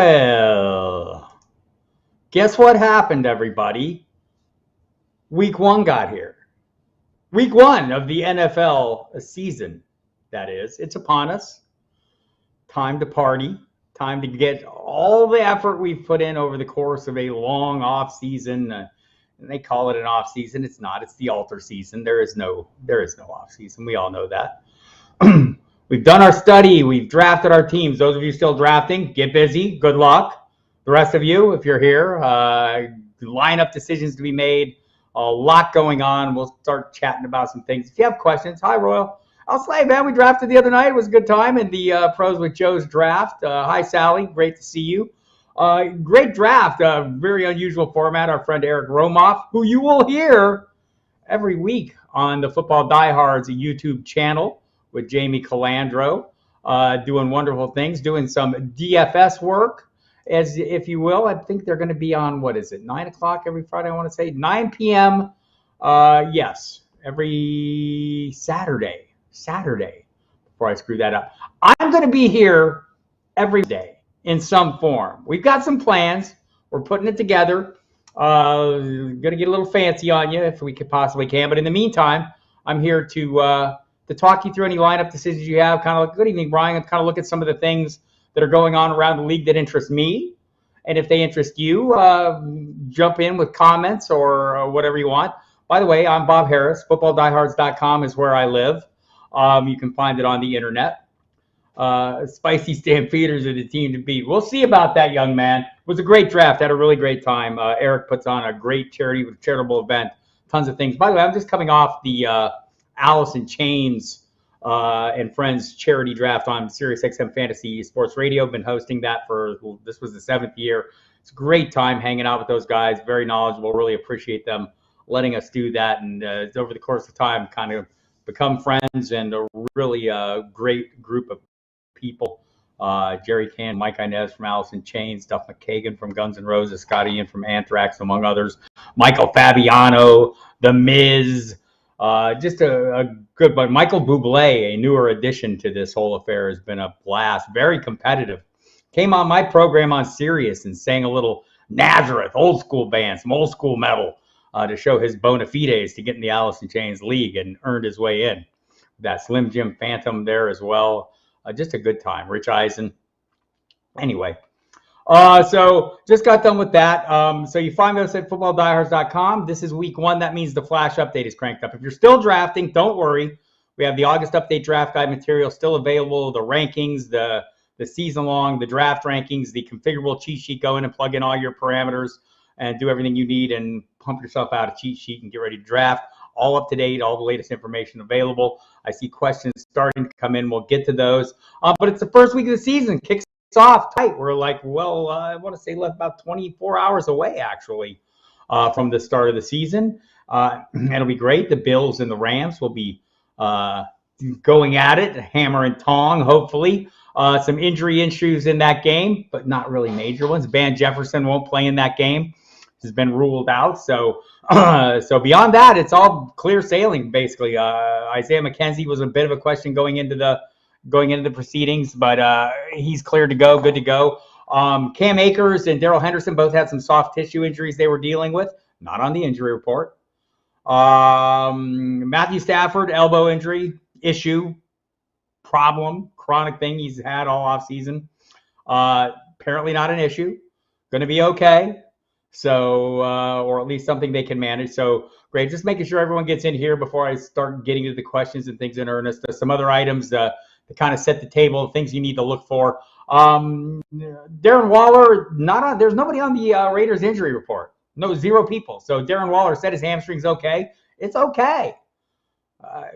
Well, guess what happened, everybody? Week 1 got here. Week 1 of the NFL season, that is. It's upon us. Time to party. Time to get all the effort we've put in over the course of a long off season. And they call it an off season. It's not. It's the altar season. There is no off season. We all know that. We've done our study. We've drafted our teams. Those of you still drafting, get busy. Good luck. The rest of you, if you're here, lineup decisions to be made. A lot going on. We'll start chatting about some things. If you have questions, hi, Royal. I'll say, man, we drafted the other night. It was a good time in the Pros with Joe's draft. Hi, Sally. Great to see you. Great draft. Very unusual format. Our friend Eric Romoff, who you will hear every week on the Football Diehards YouTube channel with Jamie Calandro, doing wonderful things, doing some DFS work, as if you will. I think they're going to be on, 9 o'clock every Friday, I want to say. 9 p.m., yes, every Saturday, before I screw that up. I'm going to be here every day in some form. We've got some plans. We're putting it together. Going to get a little fancy on you if we possibly can. But in the meantime, I'm here to talk you through any lineup decisions you have. Good evening, Brian. Kind of look at some of the things that are going on around the league that interest me. And if they interest you, jump in with comments or whatever you want. By the way, I'm Bob Harris. FootballDiehards.com is where I live. You can find it on the internet. Spicy Stampeders are the team to beat. We'll see about that, young man. It was a great draft. Had a really great time. Eric puts on a great charitable event. Tons of things. By the way, I'm just coming off the Alice in Chains and Friends charity draft on SiriusXM Fantasy Sports Radio. Been hosting that this was the 7th year. It's a great time hanging out with those guys. Very knowledgeable. Really appreciate them letting us do that. And over the course of time, kind of become friends and a really great group of people. Jerry Can, Mike Inez from Alice in Chains, Duff McKagan from Guns N' Roses, Scott Ian from Anthrax, among others, Michael Fabiano, The Miz, just a good one. Michael Bublé, a newer addition to this whole affair, has been a blast. Very competitive. Came on my program on Sirius and sang a little Nazareth, old school band, some old school metal, to show his bona fides to get in the Alice in Chains League, and earned his way in. That Slim Jim Phantom there as well. Just a good time. Rich Eisen. Anyway, so just got done with that. So you find us at footballdiehards.com. This is week 1. That means the flash update is cranked up. If you're still drafting, don't worry. We have the August update draft guide material still available. The rankings, the season long, the draft rankings, the configurable cheat sheet. Go in and plug in all your parameters and do everything you need and pump yourself out a cheat sheet and get ready to draft. All up to date, all the latest information available. I see questions starting to come in. We'll get to those. But it's the first week of the season. Kicks off tight. We're like, I want to say about 24 hours away, actually, from the start of the season. It'll be great. The Bills and the Rams will be going at it, hammer and tong, hopefully. Some injury issues in that game, but not really major ones. Van Jefferson won't play in that game. Has been ruled out. So beyond that, it's all clear sailing, basically. Isaiah McKenzie was a bit of a question going into the proceedings, but he's cleared to go, good to go. Cam Akers and Darrell Henderson both had some soft tissue injuries they were dealing with, not on the injury report. Matthew Stafford, elbow injury, issue, problem, chronic thing he's had all offseason. Apparently not an issue. Going to be okay. So, or at least something they can manage. So great. Just making sure everyone gets in here before I start getting into the questions and things in earnest. There's some other items to kind of set the table, things you need to look for. Darren Waller, there's nobody on the Raiders injury report. No, 0 people. So Darren Waller said his hamstring's okay. It's okay.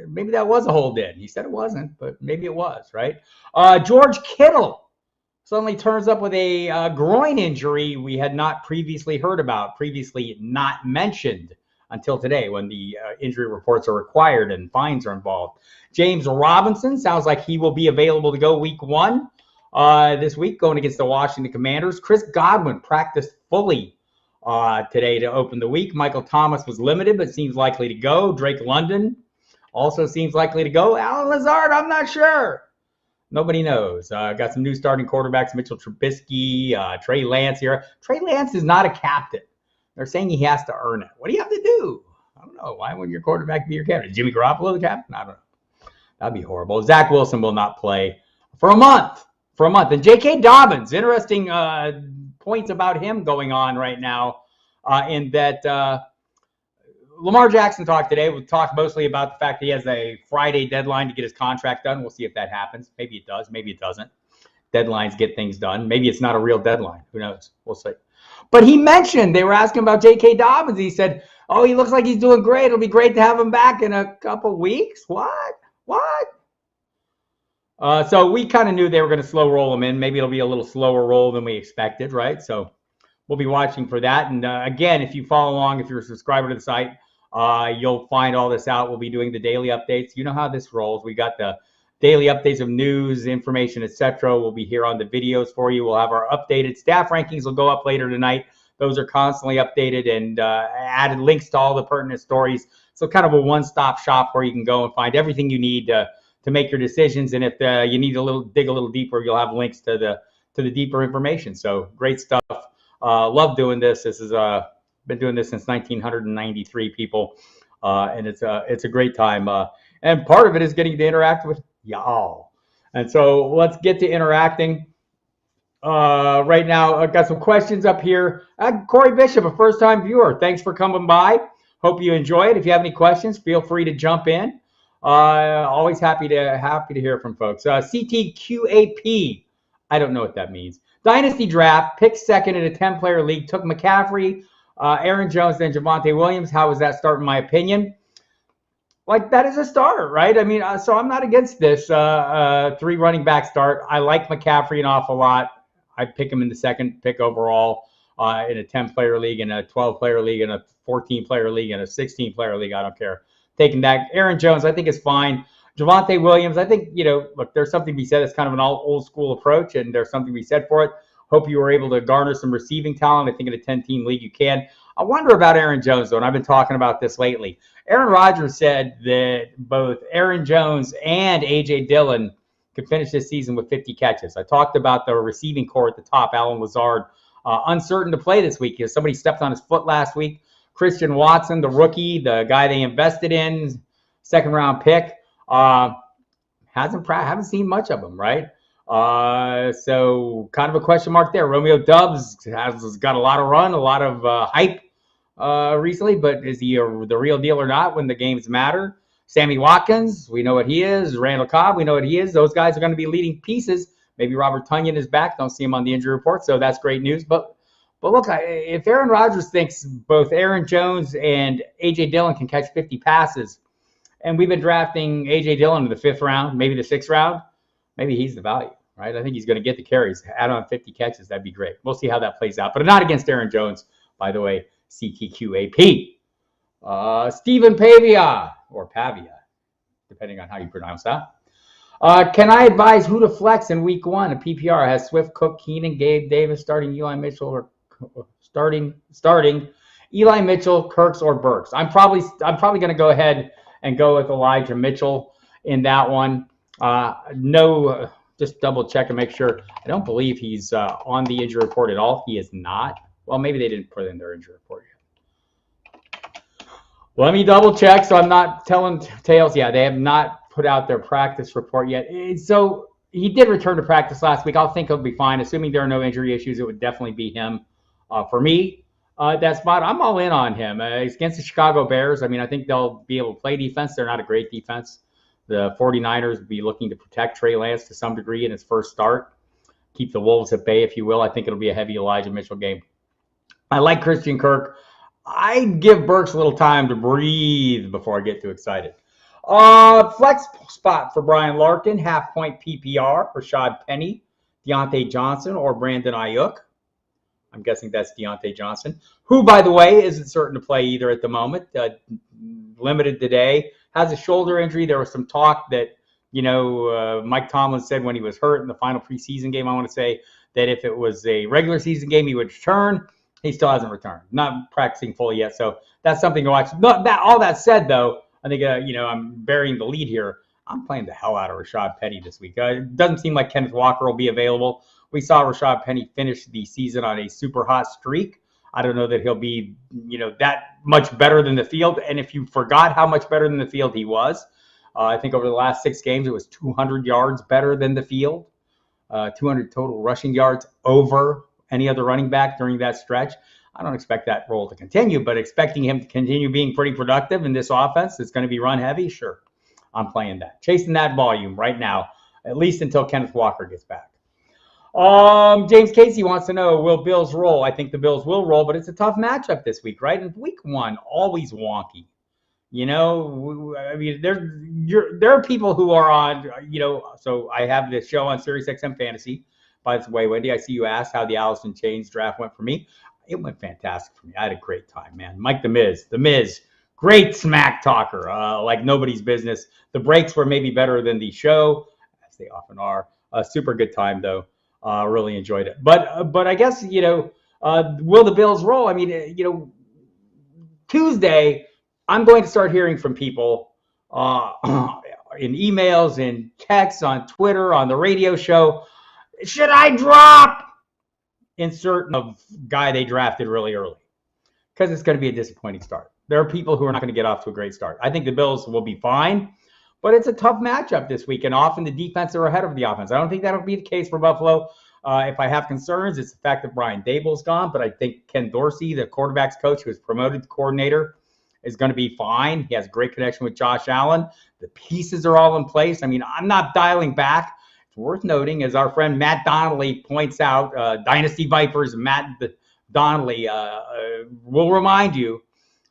Maybe that was a hold in. He said it wasn't, but maybe it was, right? George Kittle suddenly turns up with a groin injury we had not previously heard about, previously not mentioned until today when the injury reports are required and fines are involved. James Robinson sounds like he will be available to go week 1 this week, going against the Washington Commanders. Chris Godwin practiced fully today to open the week. Michael Thomas was limited, but seems likely to go. Drake London also seems likely to go. Alan Lazard, I'm not sure. Nobody knows. Got some new starting quarterbacks, Mitchell Trubisky, Trey Lance here. Trey Lance is not a captain. They're saying he has to earn it. What do you have to do? I don't know. Why wouldn't your quarterback be your captain? Jimmy Garoppolo the captain? I don't know. That'd be horrible. Zach Wilson will not play for a month. And J.K. Dobbins, interesting points about him going on right now in that Lamar Jackson talked today. We talked mostly about the fact that he has a Friday deadline to get his contract done. We'll see if that happens. Maybe it does. Maybe it doesn't. Deadlines get things done. Maybe it's not a real deadline. Who knows? We'll see. But he mentioned, they were asking about J.K. Dobbins. He said, oh, he looks like he's doing great. It'll be great to have him back in a couple weeks. What? So we kind of knew they were going to slow roll him in. Maybe it'll be a little slower roll than we expected, right? So we'll be watching for that. And again, if you follow along, if you're a subscriber to the site, you'll find all this out. We'll be doing the daily updates. You know how this rolls. We got the daily updates of news, information, etc. We'll be here on the videos for you. We'll have our updated staff rankings will go up later tonight. Those are constantly updated and added links to all the pertinent stories. So kind of a one-stop shop where you can go and find everything you need to make your decisions. And if you need to dig a little deeper, you'll have links to the deeper information. So great stuff. Love doing this. This is been doing this since 1993, people, and it's a great time. And part of it is getting to interact with y'all. And so let's get to interacting. Right now, I've got some questions up here. Corey Bishop, a first-time viewer. Thanks for coming by. Hope you enjoy it. If you have any questions, feel free to jump in. Always happy to hear from folks. CTQAP, I don't know what that means. Dynasty draft, picked second in a 10-player league, took McCaffrey, Aaron Jones, then Javonte Williams. How was that start, in my opinion? Like, that is a start, right? I mean, so I'm not against this 3 running back start. I like McCaffrey an awful lot. I'd pick him in the second pick overall in a 10-player league, in a 12-player league, in a 14-player league, in a 16-player league. I don't care. Taking that. Aaron Jones, I think, is fine. Javonte Williams, I think, look, there's something to be said. It's kind of an old school approach, and there's something to be said for it. Hope you were able to garner some receiving talent. I think in a 10-team league you can. I wonder about Aaron Jones, though, and I've been talking about this lately. Aaron Rodgers said that both Aaron Jones and A.J. Dillon could finish this season with 50 catches. I talked about the receiving core at the top, Allen Lazard, uncertain to play this week because somebody stepped on his foot last week. Christian Watson, the rookie, the guy they invested in, second-round pick, haven't seen much of him, right? So kind of a question mark there. Romeo Doubs has got a lot of run, a lot of hype recently, but is he the real deal or not when the games matter? Sammy Watkins, we know what he is. Randall Cobb, we know what he is. Those guys are going to be leading pieces. Maybe Robert Tonyan is back. Don't see him on the injury report, so that's great news. But look, if Aaron Rodgers thinks both Aaron Jones and A.J. Dillon can catch 50 passes, and we've been drafting A.J. Dillon in the 5th round, maybe the 6th round, maybe he's the value, right? I think he's going to get the carries. Add on 50 catches, that'd be great. We'll see how that plays out. But not against Aaron Jones, by the way, CTQAP. Stephen Pavia, or Pavia, depending on how you pronounce that. Can I advise who to flex in week 1? A PPR has Swift, Cook, Keenan, Gabe Davis, starting Eli Mitchell, or starting Eli Mitchell, Kirks, or Burks. I'm probably going to go ahead and go with Elijah Mitchell in that one. Just double check and make sure. I don't believe he's on the injury report at all. He is not. Well, maybe they didn't put in their injury report yet. Let me double check so I'm not telling tales. Yeah, they have not put out their practice report yet. So he did return to practice last week. I'll think he'll be fine. Assuming there are no injury issues, it would definitely be him. For me, that spot, I'm all in on him. He's against the Chicago Bears. I mean, I think they'll be able to play defense. They're not a great defense. The 49ers will be looking to protect Trey Lance to some degree in his first start. Keep the Wolves at bay, if you will. I think it'll be a heavy Elijah Mitchell game. I like Christian Kirk. I'd give Burks a little time to breathe before I get too excited. Flex spot for Brian Larkin, half-point PPR, Rashad Penny, Deontay Johnson, or Brandon Ayuk. I'm guessing that's Deontay Johnson, who, by the way, isn't certain to play either at the moment. Limited today. Has a shoulder injury. There was some talk that, Mike Tomlin said when he was hurt in the final preseason game, I want to say, that if it was a regular season game, he would return. He still hasn't returned. Not practicing fully yet, so that's something to watch. All that said, though, I think, I'm burying the lead here. I'm playing the hell out of Rashad Penny this week. It doesn't seem like Kenneth Walker will be available. We saw Rashad Penny finish the season on a super hot streak. I don't know that he'll be, that much better than the field. And if you forgot how much better than the field he was, I think over the last 6 games, it was 200 yards better than the field, 200 total rushing yards over any other running back during that stretch. I don't expect that role to continue, but expecting him to continue being pretty productive in this offense that's going to be run heavy, sure. I'm playing that. Chasing that volume right now, at least until Kenneth Walker gets back. James Casey wants to know, will Bills roll? I think the Bills will roll, but it's a tough matchup this week, right? And week 1, always wonky. I mean, there are people who are on, so I have this show on SiriusXM Fantasy. By the way, Wendy, I see you asked how the Allison Chains draft went for me. It went fantastic for me. I had a great time, man. Mike The Miz, great smack talker, like nobody's business. The breaks were maybe better than the show, as they often are. Super good time, though. Really enjoyed it. But I guess, will the Bills roll? I mean, Tuesday, I'm going to start hearing from people in emails, in texts, on Twitter, on the radio show. Should I drop insert of guy they drafted really early? Because it's going to be a disappointing start. There are people who are not going to get off to a great start. I think the Bills will be fine, but it's a tough matchup this week, and often the defense are ahead of the offense. I don't think that'll be the case for Buffalo. If I have concerns, it's the fact that Brian Daboll's gone, but I think Ken Dorsey, the quarterback's coach who was promoted to coordinator, is going to be fine. He has a great connection with Josh Allen. The pieces are all in place. I mean, I'm not dialing back. It's worth noting, as our friend Matt Donnelly points out, Dynasty Vipers, Matt Donnelly will remind you,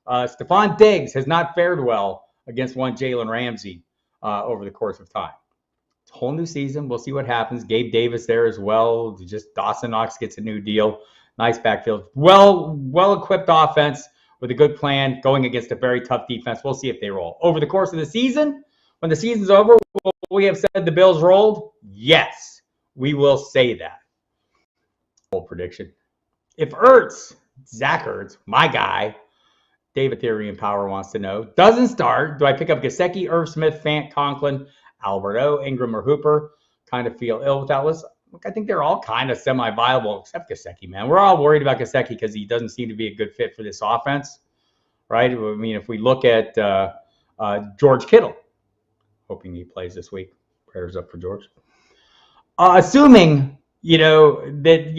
Stephon Diggs has not fared well against one Jalen Ramsey over the course of time. It's a whole new season. We'll see what happens. Gabe Davis there as well. Just Dawson Knox gets a new deal. Nice backfield. Well-equipped offense with a good plan going against a very tough defense. We'll see if they roll. Over the course of the season, when the season's over, will we have said the Bills rolled? Yes, we will say that. Bold prediction. If Zach Ertz, my guy, David Theory and Power wants to know, doesn't start, do I pick up Gesicki, Irv Smith, Fant, Conklin, Alberto, Ingram, or Hooper? Kind of feel ill with that list. Look, I think they're all kind of semi-viable, except Gesicki, man. We're all worried about Gesicki because he doesn't seem to be a good fit for this offense, right? I mean, if we look at George Kittle, hoping he plays this week. Prayers up for George. Assuming, that,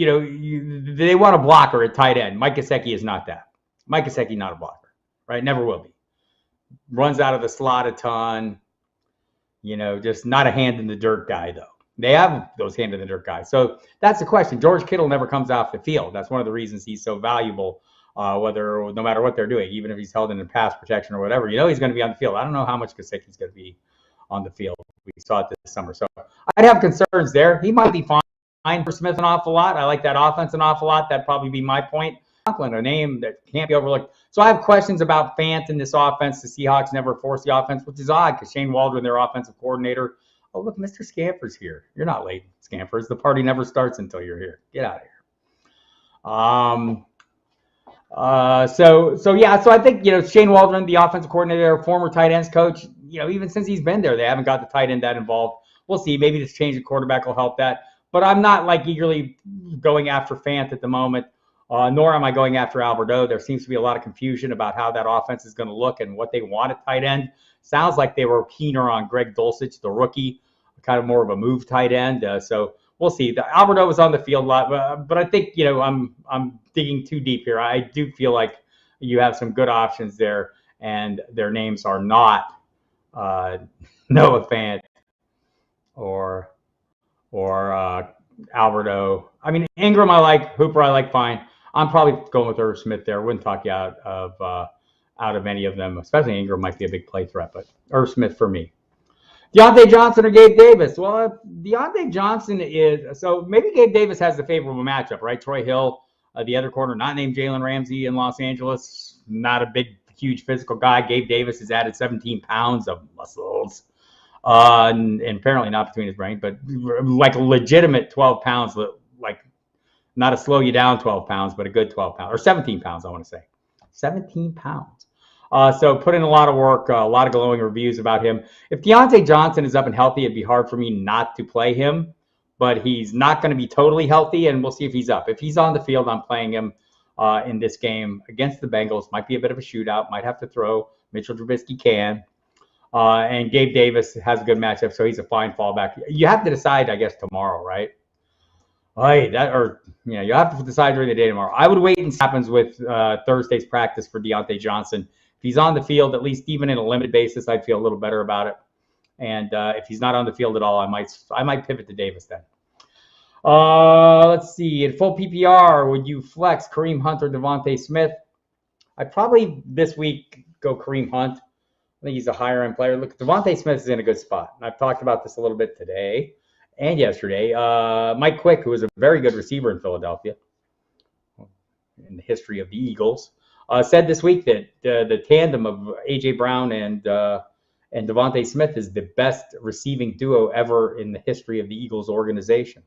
they want a blocker at tight end. Mike Gesicki is not that. Mike Gesicki, not a blocker, right? Never will be. Runs out of the slot a ton. Just not a hand-in-the-dirt guy, though. They have those hand-in-the-dirt guys. So that's the question. George Kittle never comes off the field. That's one of the reasons he's so valuable, no matter what they're doing, even if he's held in pass protection or whatever. He's going to be on the field. I don't know how much Gesicki's going to be on the field. We saw it this summer. So I'd have concerns there. He might be fine for Smith an awful lot. I like that offense an awful lot. That'd probably be my point. Conklin, a name that can't be overlooked. So I have questions about Fant in this offense. The Seahawks never force the offense, which is odd because Shane Waldron, their offensive coordinator. Oh, look, Mr. Scamper's here. You're not late, Scampers. The party never starts until you're here. Get out of here. So I think, Shane Waldron, the offensive coordinator, former tight ends coach, even since he's been there, they haven't got the tight end that involved. We'll see. Maybe this change of quarterback will help that. But I'm not eagerly going after Fant at the moment, nor am I going after Alberto. There seems to be a lot of confusion about how that offense is going to look and what they want at tight end. Sounds like they were keener on Greg Dulcich, the rookie, kind of more of a move tight end. So we'll see. Alberto was on the field a lot, but I think, I'm digging too deep here. I do feel like you have some good options there, and their names are not Noah Fant or Alberto. I mean, Ingram I like, Hooper I like fine. I'm probably going with Irv Smith there. Wouldn't talk you out of any of them, especially Ingram might be a big play threat, but Irv Smith for me. Deontay Johnson or Gabe Davis? Well, Deontay Johnson is, so maybe Gabe Davis has the favorable matchup, right? Troy Hill, the other corner, not named Jalen Ramsey in Los Angeles, not a big, huge physical guy. Gabe Davis has added 17 pounds of muscles, and apparently not between his brain, but like a legitimate 12 pounds, like not a slow you down 12 pounds, but a good 12 pounds, or 17 pounds, I want to say. 17 pounds. So put in a lot of work, a lot of glowing reviews about him. If Deontay Johnson is up and healthy, it'd be hard for me not to play him. But he's not going to be totally healthy, and we'll see if he's up. If he's on the field, I'm playing him in this game against the Bengals. Might be a bit of a shootout. Might have to throw. Mitchell Trubisky can. And Gabe Davis has a good matchup, so he's a fine fallback. You have to decide, I guess, tomorrow, right? You have to decide during the day tomorrow. I would wait and see what happens with Thursday's practice for Deontay Johnson. If he's on the field, at least even in a limited basis, I'd feel a little better about it. And if he's not on the field at all, I might pivot to Davis then. Let's see. In full PPR, would you flex Kareem Hunt or Devontae Smith? I'd probably this week go Kareem Hunt. I think he's a higher end player. Look, Devontae Smith is in a good spot. And I've talked about this a little bit today and yesterday. Mike Quick, who was a very good receiver in Philadelphia in the history of the Eagles, said this week that the tandem of A.J. Brown and Devontae Smith is the best receiving duo ever in the history of the Eagles organization.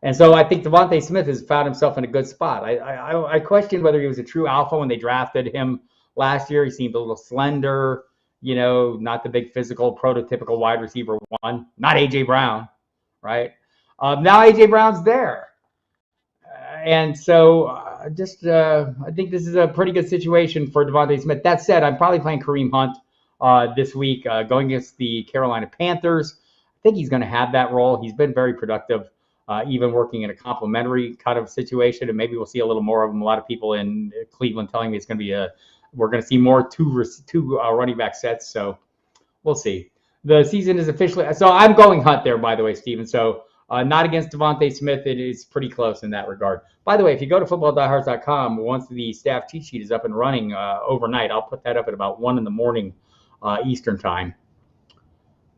And so I think Devontae Smith has found himself in a good spot. I questioned whether he was a true alpha when they drafted him last year. He seemed a little slender, not the big physical, prototypical wide receiver one. Not A.J. Brown, right? Now A.J. Brown's there. And so I think this is a pretty good situation for Devontae Smith. That said, I'm probably playing Kareem Hunt this week going against the Carolina Panthers. I think he's going to have that role. He's been very productive. Even working in a complementary kind of situation, and maybe we'll see a little more of him. A lot of people in Cleveland telling me it's going to be we're going to see more two running back sets, so we'll see. The season is officially, so I'm going Hunt there, by the way, Steven. So not against Devontae Smith. It is pretty close in that regard. By the way, if you go to footballdiehards.com, once the staff cheat sheet is up and running overnight, I'll put that up at about 1 a.m. Eastern time.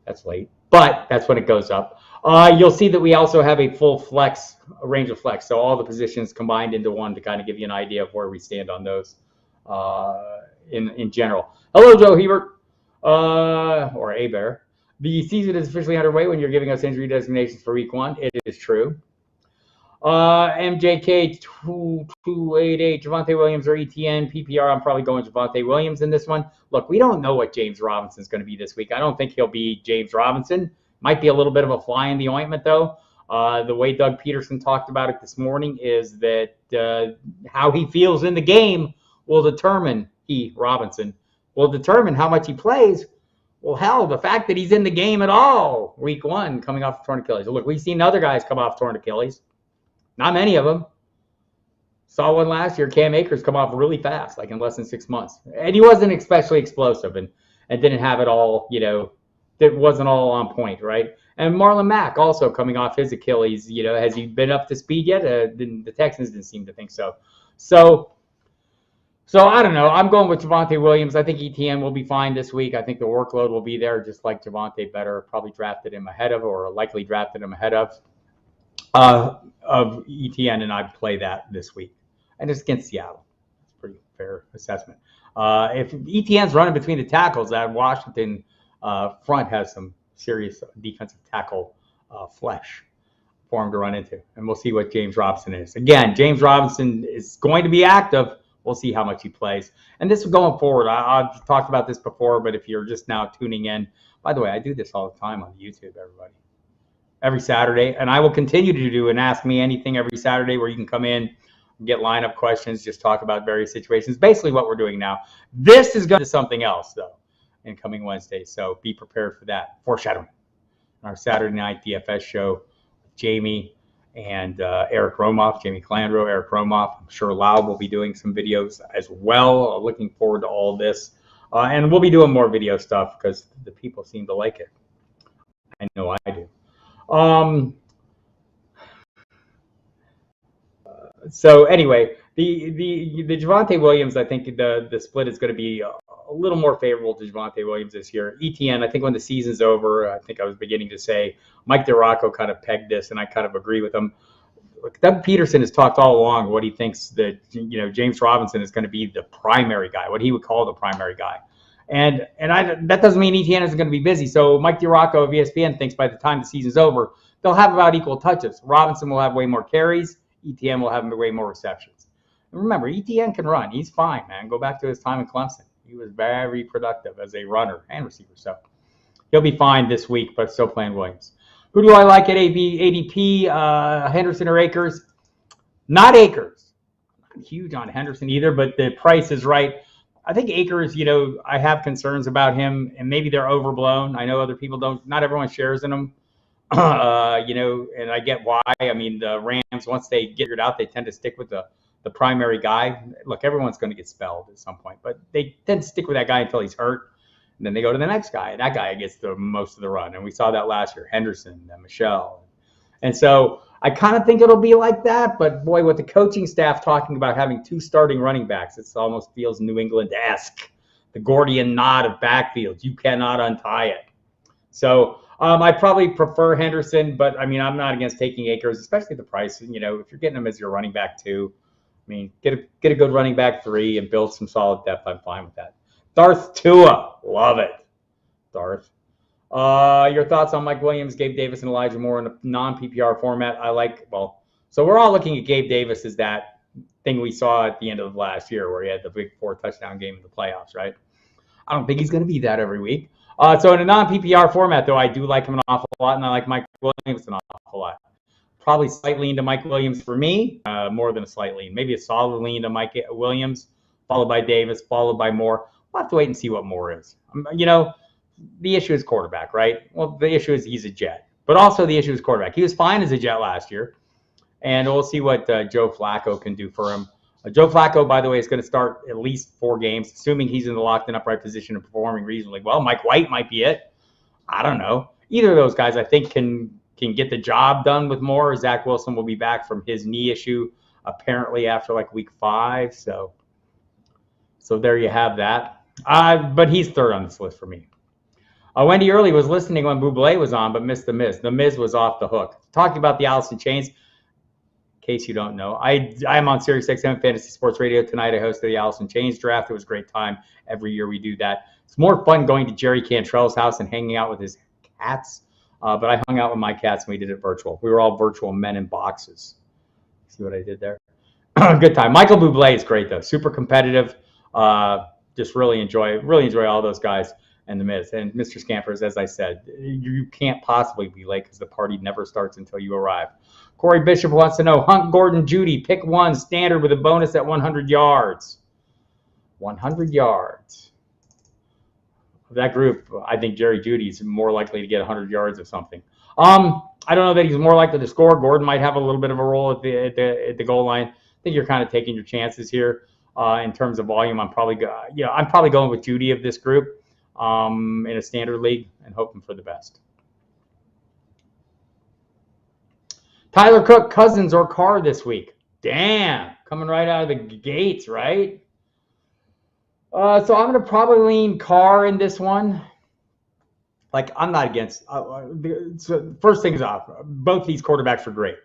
That's late, but that's when it goes up. You'll see that we also have a full range of flex. So all the positions combined into one to kind of give you an idea of where we stand on those in general. Hello, Joe Hebert, or A-Bear. The season is officially underway when you're giving us injury designations for week 1. It is true. MJK2288, Javonte Williams or ETN, PPR, I'm probably going Javonte Williams in this one. Look, we don't know what James Robinson's going to be this week. I don't think he'll be James Robinson. Might be a little bit of a fly in the ointment, though. The way Doug Peterson talked about it this morning is that how he feels in the game will determine, Robinson, will determine how much he plays. Well, hell, the fact that he's in the game at all, week 1, coming off torn Achilles. Look, we've seen other guys come off torn Achilles. Not many of them. Saw one last year. Cam Akers come off really fast, like in less than 6 months. And he wasn't especially explosive and didn't have it all, it wasn't all on point, right? And Marlon Mack also coming off his Achilles, has he been up to speed yet? The Texans didn't seem to think so. So I don't know. I'm going with Javonte Williams. I think ETN will be fine this week. I think the workload will be there, just like Javonte better. Probably drafted him ahead of, or likely drafted him ahead of ETN, and I'd play that this week. And it's against Seattle. That's a pretty fair assessment. If ETN's running between the tackles, that Washington front has some serious defensive tackle flesh for him to run into. And we'll see what James Robinson is. Again, James Robinson is going to be active. We'll see how much he plays. And this is going forward. I've talked about this before, but if you're just now tuning in, by the way, I do this all the time on YouTube, everybody. Every Saturday. And I will continue to do an Ask Me Anything every Saturday where you can come in, get lineup questions, just talk about various situations. Basically what we're doing now. This is going to something else, though, in coming Wednesday. So be prepared for that. Foreshadowing. Our Saturday night DFS show with Jamie and Eric Romoff, Jamie Calandro, Eric Romoff. I'm sure Lau will be doing some videos as well. Looking forward to all this. And we'll be doing more video stuff because the people seem to like it. I know I do. So anyway, the Javonte Williams, I think the split is going to be a little more favorable to Javonte Williams this year. ETN, I think when the season's over, I think I was beginning to say Mike DiRocco kind of pegged this, and I kind of agree with him. Look, Doug Peterson has talked all along what he thinks that James Robinson is going to be the primary guy, what he would call the primary guy. And that doesn't mean ETN isn't going to be busy. So Mike DiRocco of ESPN thinks by the time the season's over, they'll have about equal touches. Robinson will have way more carries. ETN will have way more receptions. And remember, ETN can run. He's fine, man. Go back to his time in Clemson. He was very productive as a runner and receiver. So he'll be fine this week, but still playing Williams. Who do I like at ADP? Henderson or Akers? Not Akers. Not huge on Henderson either, but the price is right. I think Akers, I have concerns about him, and maybe they're overblown. I know other people don't. Not everyone shares in them. And I get why. I mean, the Rams, once they get it out, they tend to stick with the primary guy. Look, everyone's going to get spelled at some point, but they tend to stick with that guy until he's hurt. And then they go to the next guy, and that guy gets the most of the run. And we saw that last year, Henderson and Michelle. And so I kind of think it'll be like that. But, boy, with the coaching staff talking about having 2 starting running backs, it almost feels New England-esque. The Gordian knot of backfields. You cannot untie it. So I probably prefer Henderson, but, I mean, I'm not against taking Akers, especially the price. If you're getting him as your running back 2, I mean, get a good running back 3 and build some solid depth. I'm fine with that. Darth Tua. Love it. Darth. Your thoughts on Mike Williams, Gabe Davis, and Elijah Moore in a non-PPR format? So we're all looking at Gabe Davis as that thing we saw at the end of last year where he had the big 4-touchdown game in the playoffs, right? I don't think he's going to be that every week. So in a non-PPR format, though, I do like him an awful lot, and I like Mike Williams an awful lot. Probably slight lean to Mike Williams for me, more than a slight lean. Maybe a solid lean to Mike Williams, followed by Davis, followed by Moore. We'll have to wait and see what Moore is. The issue is quarterback, right? Well, the issue is he's a Jet. But also the issue is quarterback. He was fine as a Jet last year. And we'll see what Joe Flacco can do for him. Joe Flacco, by the way, is going to start at least 4 games, assuming he's in the locked and upright position and performing reasonably well. Mike White might be it. I don't know. Either of those guys, I think, can get the job done with Moore. Zach Wilson will be back from his knee issue apparently after week 5. So there you have that. But he's third on this list for me. Wendy Early was listening when Bublé was on, but missed The Miz. The Miz was off the hook. Talking about the Allison Chains, in case you don't know, I am on Sirius XM Fantasy Sports Radio tonight. I hosted the Allison Chains draft. It was a great time. Every year we do that. It's more fun going to Jerry Cantrell's house and hanging out with his cats. But I hung out with my cats and we did it virtual. We were all virtual men in boxes. See what I did there? Good time. Michael Bublé is great, though. Super competitive. Just really enjoy all those guys. And The Miz. And Mr. Scampers, as I said, you can't possibly be late because the party never starts until you arrive. Corey Bishop wants to know, Hunt, Gordon, Judy, pick one standard with a bonus at 100 yards. 100 yards. That group, I think Jerry Judy's more likely to get 100 yards or something. I don't know that he's more likely to score. Gordon might have a little bit of a role at the goal line. I think you're kind of taking your chances here in terms of volume. I'm probably going with Judy of this group. In a standard league and hoping for the best. Tyler Cook, Cousins, or Carr this week? Damn, coming right out of the gates, right? So I'm going to probably lean Carr in this one. I'm not against. So first things off, both these quarterbacks are great.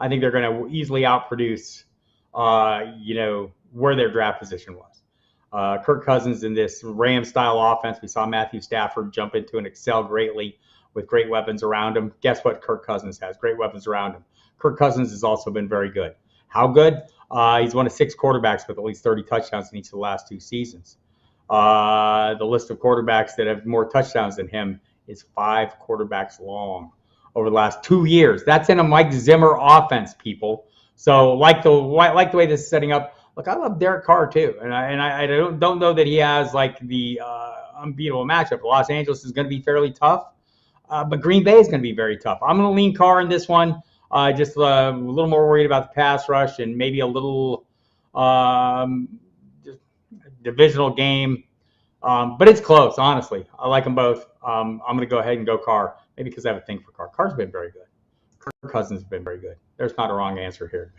I think they're going to easily outproduce, where their draft position was. Kirk Cousins in this Ram-style offense. We saw Matthew Stafford jump into and excel greatly with great weapons around him. Guess what Kirk Cousins has? Great weapons around him. Kirk Cousins has also been very good. How good? He's one of 6 quarterbacks with at least 30 touchdowns in each of the last 2 seasons. The list of quarterbacks that have more touchdowns than him is 5 quarterbacks long over the last 2 years. That's in a Mike Zimmer offense, people. So like the way this is setting up, look, I love Derek Carr too, and I don't know that he has the unbeatable matchup. Los Angeles is going to be fairly tough, but Green Bay is going to be very tough. I'm going to lean Carr in this one. Just a little more worried about the pass rush and maybe a little just divisional game, but it's close. Honestly, I like them both. I'm going to go ahead and go Carr, maybe because I have a thing for Carr. Carr's been very good. Kirk Cousins has been very good. There's not a wrong answer here.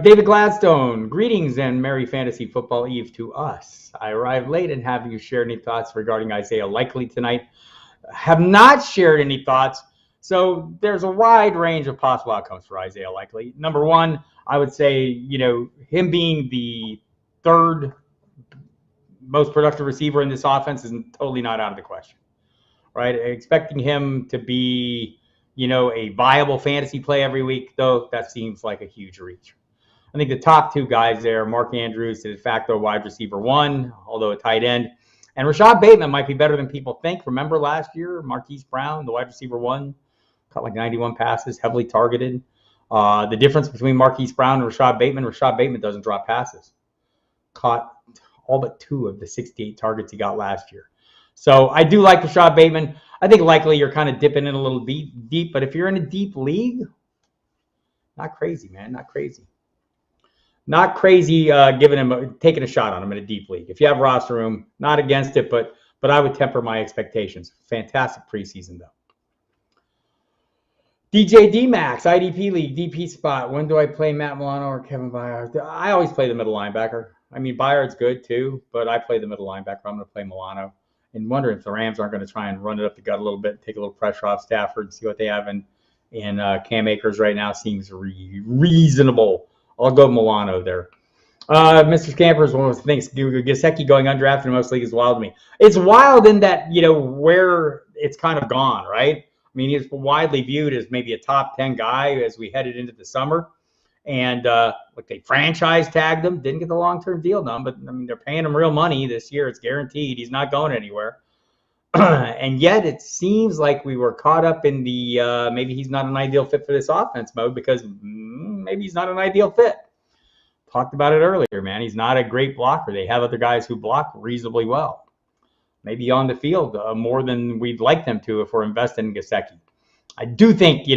David Gladstone, greetings and Merry Fantasy Football Eve to us. I arrived late and have you shared any thoughts regarding Isaiah Likely tonight? Have not shared any thoughts. So there's a wide range of possible outcomes for Isaiah Likely. Number one, I would say, him being the 3rd most productive receiver in this offense is totally not out of the question, right? Expecting him to be a viable fantasy play every week, though, that seems like a huge reach. I think the top two guys there, Mark Andrews, the de facto wide receiver 1, although a tight end. And Rashad Bateman might be better than people think. Remember last year, Marquise Brown, the wide receiver 1, caught like 91 passes, heavily targeted. The difference between Marquise Brown and Rashad Bateman doesn't drop passes. Caught all but 2 of the 68 targets he got last year. So I do like Rashad Bateman. I think likely you're kind of dipping in a little deep, but if you're in a deep league, not crazy, man, not crazy. Not crazy taking a shot on him in a deep league. If you have roster room, not against it, but I would temper my expectations. Fantastic preseason, though. DJ D-Max, IDP League, DP spot. When do I play Matt Milano or Kevin Byard? I always play the middle linebacker. I mean, Byard's good, too, but I play the middle linebacker. I'm going to play Milano. And wondering if the Rams aren't going to try and run it up the gut a little bit, take a little pressure off Stafford, see what they have in Cam Akers right now. Seems reasonable. I'll go Milano there. Mr. Scampers, one of the things, Gesicki going undrafted in most leagues is wild to me. It's wild in that, where it's kind of gone, right? I mean, he's widely viewed as maybe a top 10 guy as we headed into the summer. And they franchise tagged him, didn't get the long-term deal done, but I mean, they're paying him real money this year. It's guaranteed. He's not going anywhere. And yet it seems like we were caught up in the maybe he's not an ideal fit for this offense mode because maybe he's not an ideal fit. Talked about it earlier, man. He's not a great blocker. They have other guys who block reasonably well. Maybe on the field more than we'd like them to if we're investing in Gesicki. I do think,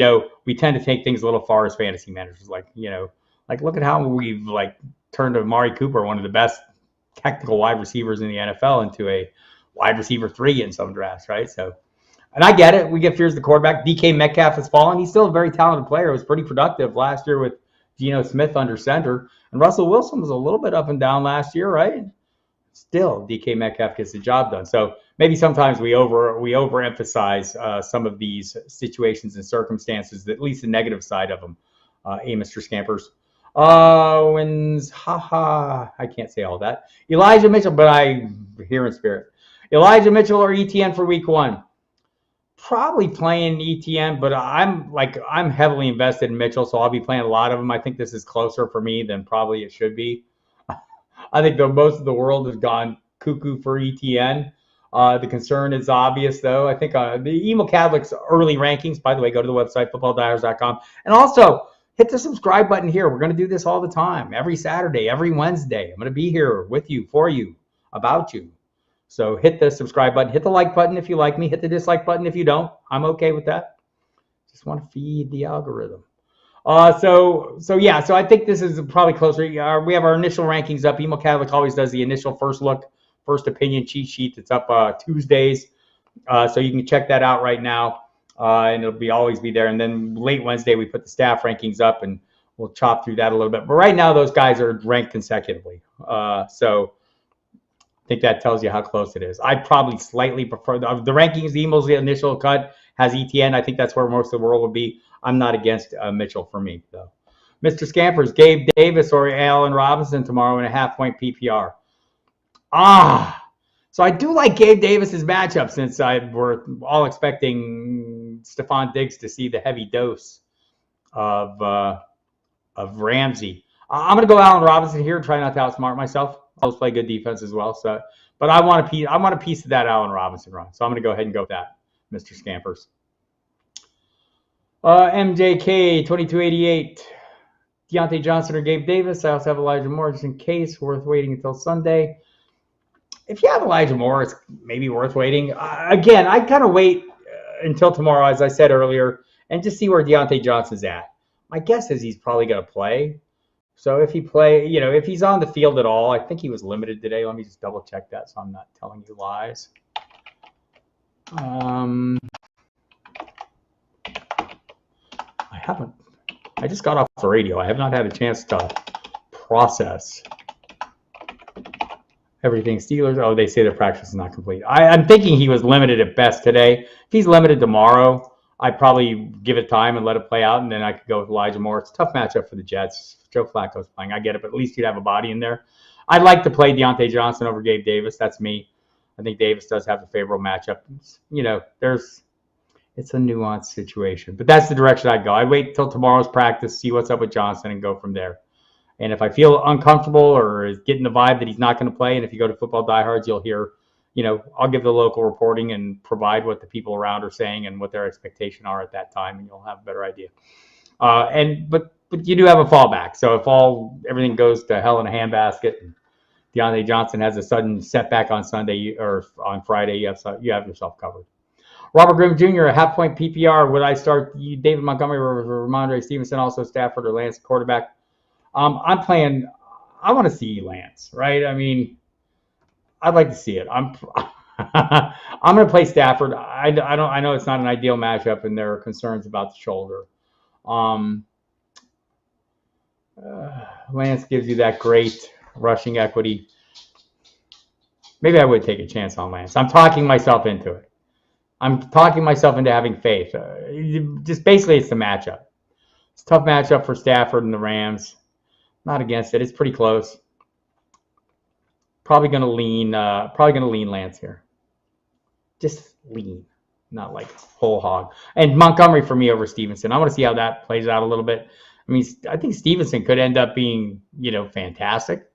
we tend to take things a little far as fantasy managers. Like look at how we've turned Amari Cooper, one of the best technical wide receivers in the NFL, into a wide receiver 3 in some drafts, right? So, and I get it. We get fears the quarterback. DK Metcalf has fallen. He's still a very talented player. He was pretty productive last year with Geno Smith under center. And Russell Wilson was a little bit up and down last year, right? Still, DK Metcalf gets the job done. So maybe sometimes we overemphasize some of these situations and circumstances, at least the negative side of them. Mr. Scampers. Wins, I can't say all that. Elijah Mitchell, but I hear in spirit. Elijah Mitchell or ETN for week 1? Probably playing ETN, but I'm heavily invested in Mitchell, so I'll be playing a lot of them. I think this is closer for me than probably it should be. I think most of the world has gone cuckoo for ETN. The concern is obvious, though. I think the Emo Catholic's early rankings, by the way, go to the website, footballdiehards.com. And also, hit the subscribe button here. We're going to do this all the time, every Saturday, every Wednesday. I'm going to be here with you, for you, about you. So hit the subscribe button. Hit the like button if you like me. Hit the dislike button if you don't. I'm okay with that. Just want to feed the algorithm. So I think this is probably closer. We have our initial rankings up. Emo Catholic always does the initial first look, first opinion cheat sheet. It's up Tuesdays. So you can check that out right now. And it'll always be there. And then late Wednesday, we put the staff rankings up, and we'll chop through that a little bit. But right now, those guys are ranked consecutively. So I think that tells you how close it is. I probably slightly prefer the rankings. The Emo's the initial cut has ETN. I think that's where most of the world will be. I'm not against Mitchell for me, though. Mr. Scampers, Gabe Davis or Allen Robinson tomorrow in a half-point PPR. So I do like Gabe Davis's matchup since we're all expecting Stephon Diggs to see the heavy dose of Ramsey. I'm going to go Allen Robinson here and try not to outsmart myself. I'll play good defense as well. So, but I want a piece of that Allen Robinson run. So I'm going to go ahead and go with that, Mr. Scampers. MJK 2288. Deontay Johnson or Gabe Davis. I also have Elijah Moore just in case. Worth waiting until Sunday. If you have Elijah Moore, it's maybe worth waiting. Again, I'd kind of wait until tomorrow, as I said earlier, and just see where Deontay Johnson's at. My guess is he's probably going to play. So if if he's on the field at all, I think he was limited today. Let me just double check that so I'm not telling you lies. I just got off the radio. I have not had a chance to process everything. Steelers, they say their practice is not complete. I'm thinking he was limited at best today. If he's limited tomorrow, I'd probably give it time and let it play out, and then I could go with Elijah Moore. It's a tough matchup for the Jets. Joe Flacco's playing. I get it, but at least you'd have a body in there. I'd like to play Deontay Johnson over Gabe Davis. That's me. I think Davis does have a favorable matchup. It's a nuanced situation, but that's the direction I'd go. I'd wait till tomorrow's practice, see what's up with Johnson, and go from there. And if I feel uncomfortable or is getting the vibe that he's not going to play, and if you go to Football Diehards, you'll hear, I'll give the local reporting and provide what the people around are saying and what their expectations are at that time, and you'll have a better idea. But you do have a fallback. So if everything goes to hell in a handbasket, and Deontay Johnson has a sudden setback on Sunday or on Friday, you have yourself covered. Robert Grimm Jr., a half-point PPR. Would I start David Montgomery or Ramondre Stevenson, also Stafford or Lance quarterback? I want to see Lance, right? I mean, I'd like to see it. I'm going to play Stafford. I know it's not an ideal matchup, and there are concerns about the shoulder. Lance gives you that great rushing equity. Maybe I would take a chance on Lance. I'm talking myself into it. I'm talking myself into having faith. Just basically, it's the matchup. It's a tough matchup for Stafford and the Rams. Not against it. It's pretty close. Probably going to lean Lance here. Just lean, not like whole hog. And Montgomery for me over Stevenson. I want to see how that plays out a little bit. I mean, I think Stevenson could end up being, fantastic.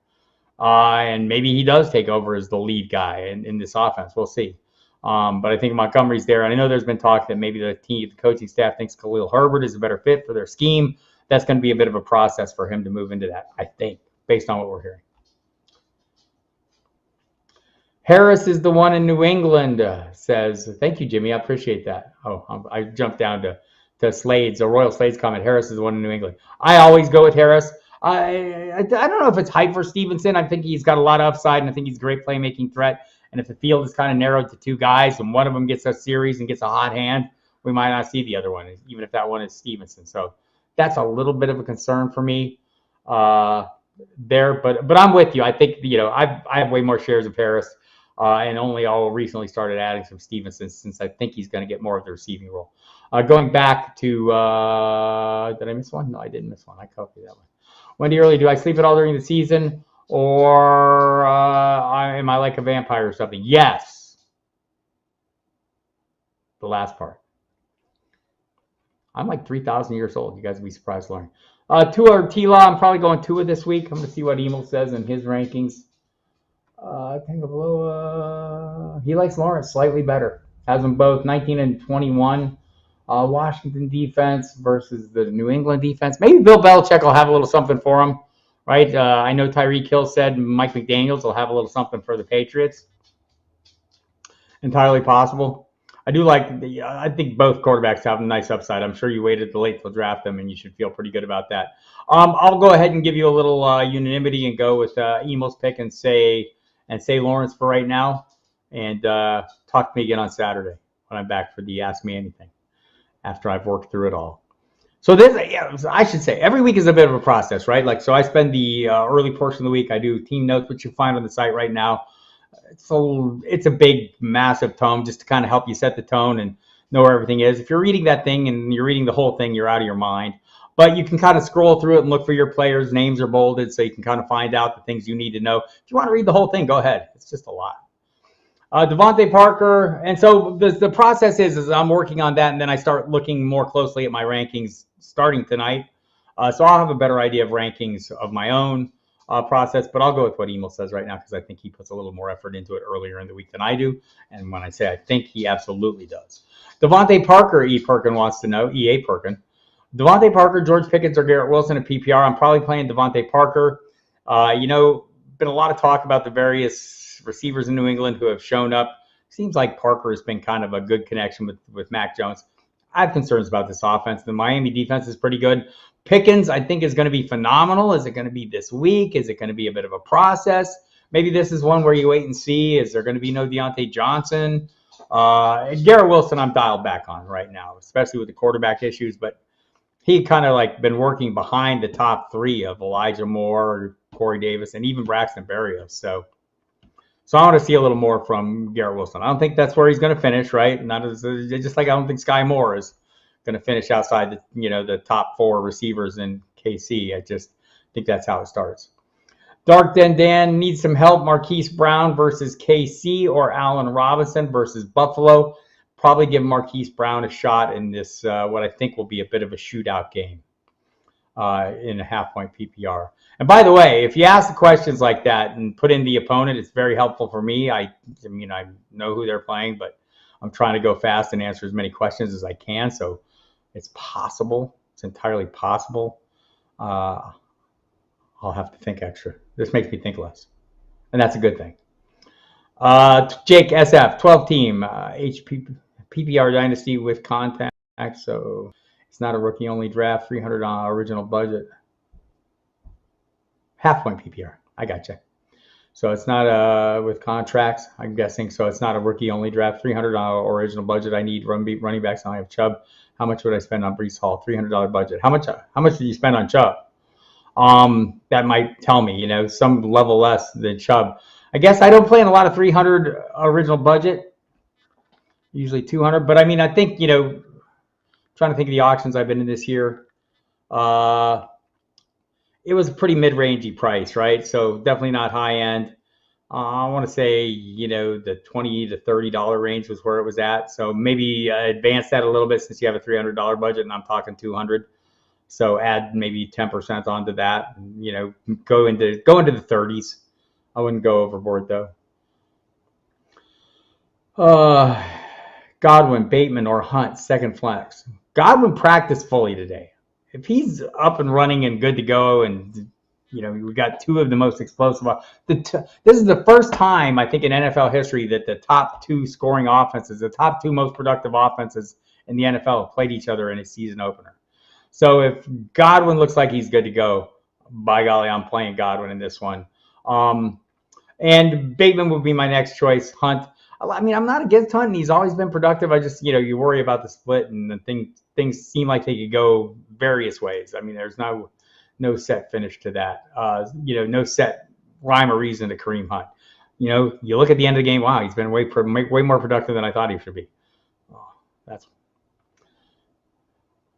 And maybe he does take over as the lead guy in this offense. We'll see. But I think Montgomery's there. And I know there's been talk that maybe the coaching staff thinks Khalil Herbert is a better fit for their scheme. That's going to be a bit of a process for him to move into that, I think, based on what we're hearing. Harris is the one in New England, says. Thank you, Jimmy. I appreciate that. Oh, I jumped down to Slade's, a Royal Slade's comment. Harris is the one in New England. I always go with Harris. I don't know if it's hype for Stevenson. I think he's got a lot of upside, and I think he's a great playmaking threat. And if the field is kind of narrowed to two guys and one of them gets a series and gets a hot hand, we might not see the other one, even if that one is Stevenson. So that's a little bit of a concern for me there. But I'm with you. I think, I have way more shares of Harris. And I'll recently started adding some Stevenson since I think he's going to get more of the receiving role. Going back to, did I miss one? No, I didn't miss one. I copied that one. Wendy Early, do I sleep at all during the season? Or am I like a vampire or something? Yes. The last part. I'm like 3,000 years old. You guys will be surprised to learn. Tua or T-Law, I'm probably going Tua this week. I'm going to see what Emil says in his rankings. He likes Lawrence slightly better. Has them both 19 and 21. Washington defense versus the New England defense. Maybe Bill Belichick will have a little something for him, right? I know Tyreek Hill said Mike McDaniels will have a little something for the Patriots. Entirely possible. I think both quarterbacks have a nice upside. I'm sure you waited late to draft them, and you should feel pretty good about that. I'll go ahead and give you a little unanimity and go with Emil's pick and say Lawrence for right now, and talk to me again on Saturday when I'm back for the Ask Me Anything after I've worked through it all. So I should say every week is a bit of a process, right? So I spend the early portion of the week. I do team notes, which you find on the site right now. So it's a big, massive tome just to kind of help you set the tone and know where everything is. If you're reading that thing and you're reading the whole thing, you're out of your mind. But you can kind of scroll through it and look for your players' names are bolded so you can kind of find out the things you need to know. If you want to read the whole thing, go ahead. It's just a lot. Devontae Parker. And so the process is I'm working on that, and then I start looking more closely at my rankings starting tonight. So I'll have a better idea of rankings of my own process, but I'll go with what Emil says right now because I think he puts a little more effort into it earlier in the week than I do. And when I say I think, he absolutely does. Devontae Parker, E. Perkin wants to know, E.A. Perkin. Devontae Parker, George Pickens, or Garrett Wilson at PPR. I'm probably playing Devontae Parker. Been a lot of talk about the various receivers in New England who have shown up. Seems like Parker has been kind of a good connection with Mac Jones. I have concerns about this offense. The Miami defense is pretty good. Pickens, I think, is going to be phenomenal. Is it going to be this week? Is it going to be a bit of a process? Maybe this is one where you wait and see. Is there going to be no Deontay Johnson? Garrett Wilson, I'm dialed back on right now, especially with the quarterback issues. But he kind of been working behind the top three of Elijah Moore, Corey Davis, and even Braxton Berrios. So I want to see a little more from Garrett Wilson. I don't think that's where he's going to finish, right? Just like I don't think Sky Moore is going to finish outside the top four receivers in KC. I just think that's how it starts. Dark Den Dan needs some help. Marquise Brown versus KC or Allen Robinson versus Buffalo. Probably give Marquise Brown a shot in this, what I think will be a bit of a shootout game. in a half-point PPR. And by the way, if you ask the questions like that and put in the opponent, it's very helpful for me. I mean, I know who they're playing, but I'm trying to go fast and answer as many questions as I can. So it's possible. It's entirely possible. I'll have to think extra. This makes me think less, and that's a good thing. Jake SF, 12 team, HP PPR dynasty with contact. So it's not a rookie only draft, $300 original budget. Half-point PPR. I gotcha. So it's not with contracts, I'm guessing. So it's not a rookie only draft, $300 original budget. I need running backs. I have Chubb. How much would I spend on Breece Hall? $300 budget. How much did you spend on Chubb? That might tell me, you know, some level less than Chubb. I guess I don't play in a lot of 300 original budget, usually 200. But I mean, I think, you know, trying to think of the auctions I've been in this year. It was a pretty mid-rangey price, right? So definitely not high end. I want to say, you know, the $20 to $30 range was where it was at. So maybe advance that a little bit since you have a $300 budget and I'm talking 200. So add maybe 10% onto that. And, you know, go into the 30s. I wouldn't go overboard though. Godwin, Bateman, or Hunt, second flex. Godwin practiced fully today. If he's up and running and good to go, and you know we got two of the most explosive. This is the first time I think in NFL history that the top two scoring offenses, the top two most productive offenses in the NFL, have played each other in a season opener. So if Godwin looks like he's good to go, by golly, I'm playing Godwin in this one. And Bateman would be my next choice. Hunt. I mean, I'm not against Hunt, and he's always been productive. I just, you know, you worry about the split, and the things seem like they could go various ways. I mean, there's no set finish to that. You know, no set rhyme or reason to Kareem Hunt. You know, you look at the end of the game, wow, he's been way more productive than I thought he should be.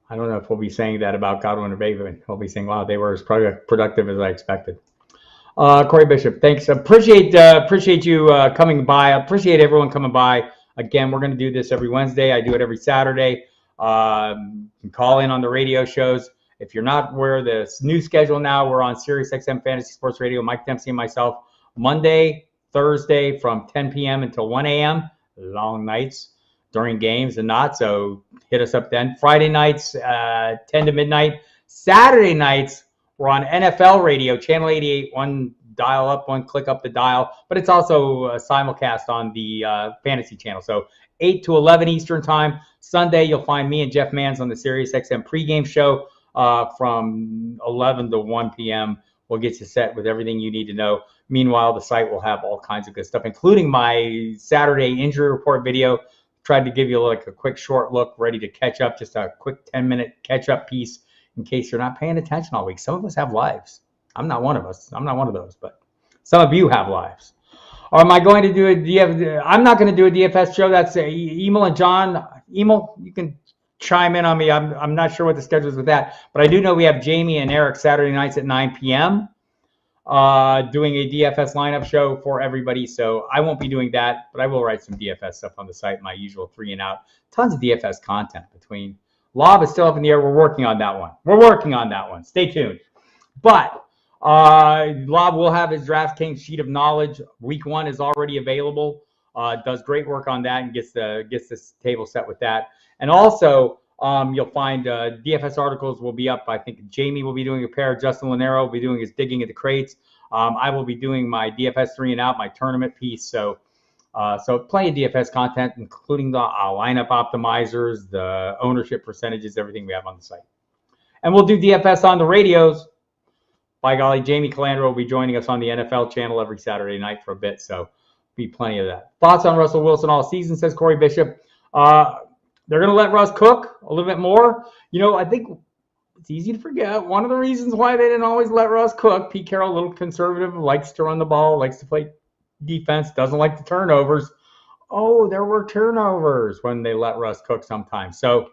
I don't know if we'll be saying that about Godwin or Bateman. We'll be saying, wow, they were as productive as I expected. Corey Bishop, thanks. Appreciate you coming by. Appreciate everyone coming by. Again, we're going to do this every Wednesday. I do it every Saturday. You can call in on the radio shows. If you're not aware of the new schedule now, we're on SiriusXM Fantasy Sports Radio, Mike Dempsey and myself, Monday, Thursday from 10 p.m. until 1 a.m. Long nights during games and not. So hit us up then. Friday nights, 10 to midnight. Saturday nights, we're on NFL radio, channel 88, one dial up, one click up the dial, but it's also a simulcast on the fantasy channel. So 8 to 11 Eastern time. Sunday, you'll find me and Jeff Mans on the SiriusXM pregame show from 11 to 1 p.m. We'll get you set with everything you need to know. Meanwhile, the site will have all kinds of good stuff, including my Saturday injury report video. Tried to give you like a quick short look, ready to catch up, just a quick 10-minute catch-up piece in case you're not paying attention all week. Some of us have lives. I'm not one of us. I'm not one of those, but some of you have lives. Or am I going to do a DFS? I'm not going to do a DFS show. That's Emil and John. Emil, you can chime in on me. I'm not sure what the schedule is with that, but I do know we have Jamie and Eric Saturday nights at 9 p.m. Doing a DFS lineup show for everybody. So I won't be doing that, but I will write some DFS stuff on the site, my usual 3 and out. Tons of DFS content between. Lob is still up in the air. We're working on that one. Stay tuned. But Lob will have his DraftKings sheet of knowledge. Week 1 is already available. Does great work on that and gets this table set with that. And also, you'll find DFS articles will be up. I think Jamie will be doing a pair. Justin Lanero will be doing his digging at the crates. I will be doing my DFS 3 and out, my tournament piece. So plenty of DFS content, including the lineup optimizers, the ownership percentages, everything we have on the site. And we'll do DFS on the radios. By golly, Jamie Calandra will be joining us on the NFL channel every Saturday night for a bit. So be plenty of that. Thoughts on Russell Wilson all season, says Corey Bishop. They're going to let Russ cook a little bit more. You know, I think it's easy to forget. One of the reasons why they didn't always let Russ cook, Pete Carroll, a little conservative, likes to run the ball, likes to play defense, doesn't like the turnovers. Oh, there were turnovers when they let Russ cook sometimes. So,